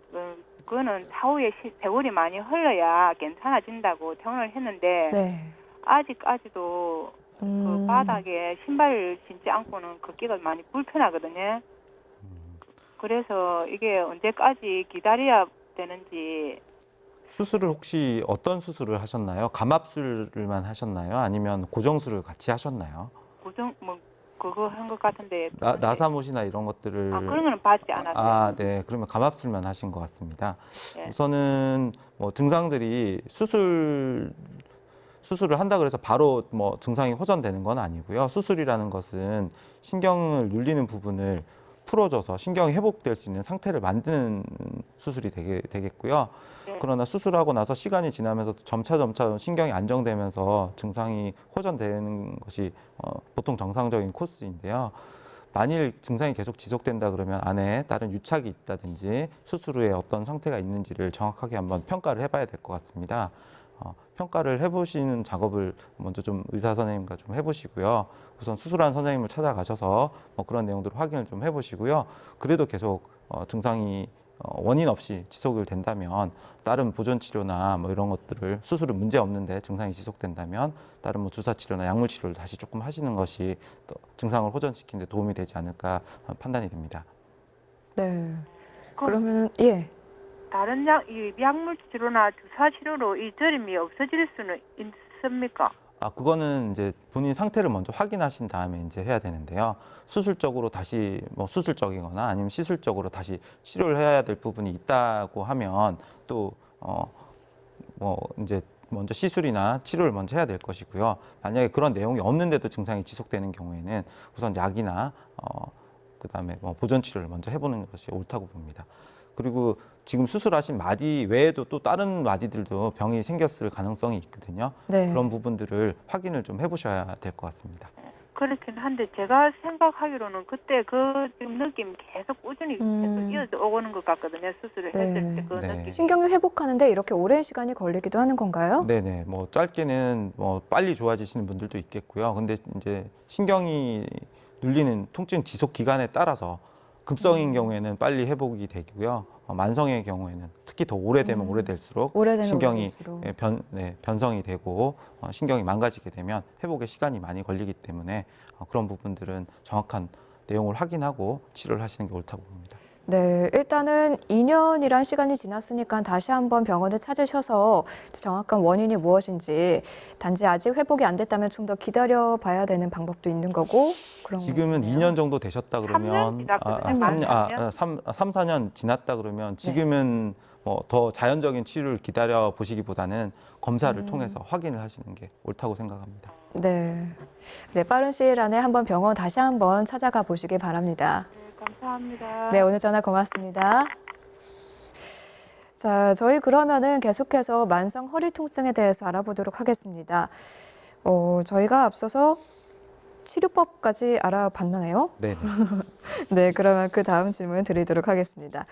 그거는 차후에 세월이 많이 흘러야 괜찮아진다고 퇴원을 했는데 네. 아직까지도 그 바닥에 신발을 신지 않고는 걷기가 많이 불편하거든요. 그래서 이게 언제까지 기다려야 되는지. 수술을 혹시 어떤 수술을 하셨나요? 감압술만 하셨나요? 아니면 고정술을 같이 하셨나요? 그거 한 것 같은데. 나사못이나 이런 것들을 그런 거는 받지 않았어요. 네. 그러면 감압술만 하신 것 같습니다. 예. 우선은 뭐 증상들이 수술을 한다 그래서 바로 뭐 증상이 호전되는 건 아니고요. 수술이라는 것은 신경을 눌리는 부분을 풀어줘서 신경이 회복될 수 있는 상태를 만드는 수술이 되겠고요. 네. 그러나 수술하고 나서 시간이 지나면서 점차 신경이 안정되면서 증상이 호전되는 것이 보통 정상적인 코스인데요. 만일 증상이 계속 지속된다 그러면 안에 다른 유착이 있다든지 수술 후에 어떤 상태가 있는지를 정확하게 한번 평가를 해봐야 될 것 같습니다. 평가를 해보시는 작업을 먼저 좀 의사 선생님과 좀 해보시고요. 우선 수술한 선생님을 찾아가셔서 그런 내용들을 확인을 좀 해보시고요. 그래도 계속 증상이 원인 없이 지속이 된다면 다른 보존 치료나 뭐 이런 것들을 수술은 문제 없는데 증상이 지속된다면 다른 뭐 주사 치료나 약물 치료를 다시 조금 하시는 것이 또 증상을 호전시키는 데 도움이 되지 않을까 판단이 됩니다. 네. 그러면 예. 다른 약물 치료나 주사 치료로 이 저림이 없어질 수는 있습니까? 그거는 이제 본인 상태를 먼저 확인하신 다음에 이제 해야 되는데요. 수술적으로 다시 뭐 수술적이거나 아니면 시술적으로 다시 치료를 해야 될 부분이 있다고 하면 또 뭐 이제 먼저 시술이나 치료를 먼저 해야 될 것이고요. 만약에 그런 내용이 없는데도 증상이 지속되는 경우에는 우선 약이나 그다음에 뭐 보존 치료를 먼저 해보는 것이 옳다고 봅니다. 그리고 지금 수술하신 마디 외에도 또 다른 마디들도 병이 생겼을 가능성이 있거든요. 네. 그런 부분들을 확인을 좀 해보셔야 될 것 같습니다. 그렇긴 한데 제가 생각하기로는 그때 그 지금 느낌 계속 꾸준히 계속 이어져 오는 것 같거든요. 수술을 네. 했을 때 그 네. 느낌. 신경이 회복하는데 이렇게 오랜 시간이 걸리기도 하는 건가요? 네네. 뭐 짧게는 뭐 빨리 좋아지시는 분들도 있겠고요. 근데 이제 신경이 눌리는 통증 지속 기간에 따라서 급성인 경우에는 빨리 회복이 되고요. 만성의 경우에는 특히 더 오래되면 오래될수록 오래되면 신경이 오래될수록. 변성이 되고 신경이 망가지게 되면 회복에 시간이 많이 걸리기 때문에 그런 부분들은 정확한 내용을 확인하고 치료를 하시는 게 옳다고 봅니다. 네, 일단은 2년이란 시간이 지났으니까 다시 한번 병원을 찾으셔서 정확한 원인이 무엇인지 단지 아직 회복이 안 됐다면 좀 더 기다려 봐야 되는 방법도 있는 거고 그런 지금은 거군요. 2년 정도 되셨다 그러면 3년 지났거든요. 3, 4년 지났다 그러면 지금은 더 자연적인 치료를 기다려 보시기보다는 검사를 통해서 확인을 하시는 게 옳다고 생각합니다. 네. 네, 빠른 시일 안에 한번 병원 다시 한번 찾아가 보시기 바랍니다. 감사합니다. 네, 오늘 전화 고맙습니다. 자, 저희 그러면은 계속해서 만성 허리 통증에 대해서 알아보도록 하겠습니다. 저희가 앞서서 치료법까지 알아봤나요? 네. 네, 그러면 그 다음 질문 드리도록 하겠습니다.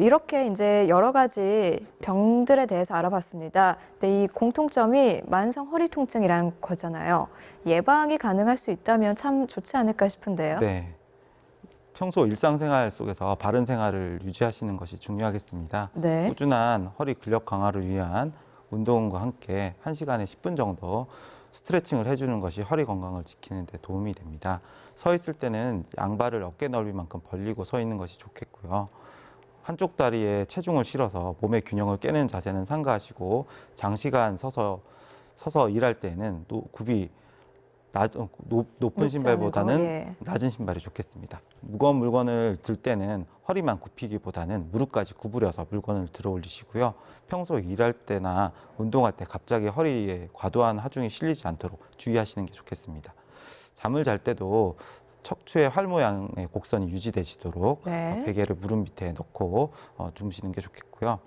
이렇게 이제 여러 가지 병들에 대해서 알아봤습니다. 근데 이 공통점이 만성 허리 통증이란 거잖아요. 예방이 가능할 수 있다면 참 좋지 않을까 싶은데요. 네. 평소 일상생활 속에서 바른 생활을 유지하시는 것이 중요하겠습니다. 네. 꾸준한 허리 근력 강화를 위한 운동과 함께 1시간에 10분 정도 스트레칭을 해주는 것이 허리 건강을 지키는 데 도움이 됩니다. 서 있을 때는 양발을 어깨 넓이만큼 벌리고 서 있는 것이 좋겠고요. 한쪽 다리에 체중을 실어서 몸의 균형을 깨는 자세는 삼가하시고 장시간 서서 일할 때는 굽이 높은 신발보다는 예. 낮은 신발이 좋겠습니다. 무거운 물건을 들 때는 허리만 굽히기보다는 무릎까지 구부려서 물건을 들어 올리시고요. 평소 일할 때나 운동할 때 갑자기 허리에 과도한 하중이 실리지 않도록 주의하시는 게 좋겠습니다. 잠을 잘 때도 척추의 활 모양의 곡선이 유지되시도록 네. 베개를 무릎 밑에 넣고 주무시는 게 좋겠고요.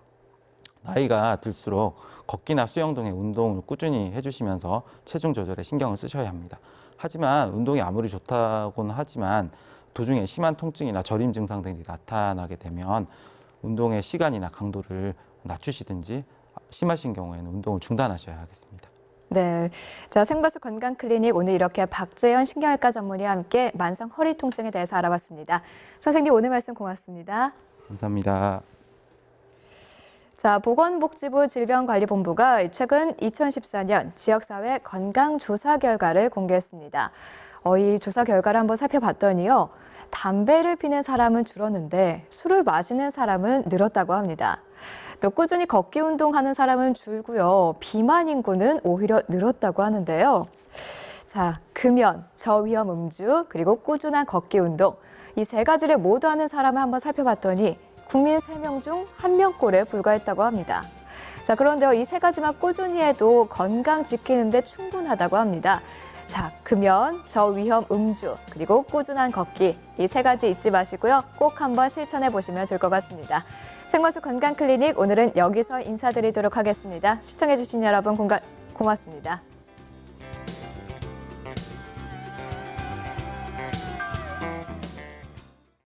나이가 들수록 걷기나 수영 등의 운동을 꾸준히 해주시면서 체중 조절에 신경을 쓰셔야 합니다. 하지만 운동이 아무리 좋다고는 하지만 도중에 심한 통증이나 저림 증상 등이 나타나게 되면 운동의 시간이나 강도를 낮추시든지 심하신 경우에는 운동을 중단하셔야 하겠습니다. 네. 자, 생바스 건강클리닉 오늘 이렇게 박재현 신경외과 전문의와 함께 만성 허리 통증에 대해서 알아봤습니다. 선생님 오늘 말씀 고맙습니다. 감사합니다. 자, 보건복지부 질병관리본부가 최근 2014년 지역사회 건강조사 결과를 공개했습니다. 이 조사 결과를 한번 살펴봤더니요. 담배를 피는 사람은 줄었는데 술을 마시는 사람은 늘었다고 합니다. 또 꾸준히 걷기 운동하는 사람은 줄고요. 비만 인구는 오히려 늘었다고 하는데요. 자, 금연, 저위험 음주, 그리고 꾸준한 걷기 운동. 이 세 가지를 모두 하는 사람을 한번 살펴봤더니 국민 3명 중 1명꼴에 불과했다고 합니다. 자, 그런데요, 이 세 가지만 꾸준히 해도 건강 지키는 데 충분하다고 합니다. 자, 금연, 저위험 음주, 그리고 꾸준한 걷기. 이 세 가지 잊지 마시고요. 꼭 한번 실천해 보시면 좋을 것 같습니다. 생마수 건강클리닉 오늘은 여기서 인사드리도록 하겠습니다. 시청해 주신 여러분 고맙습니다.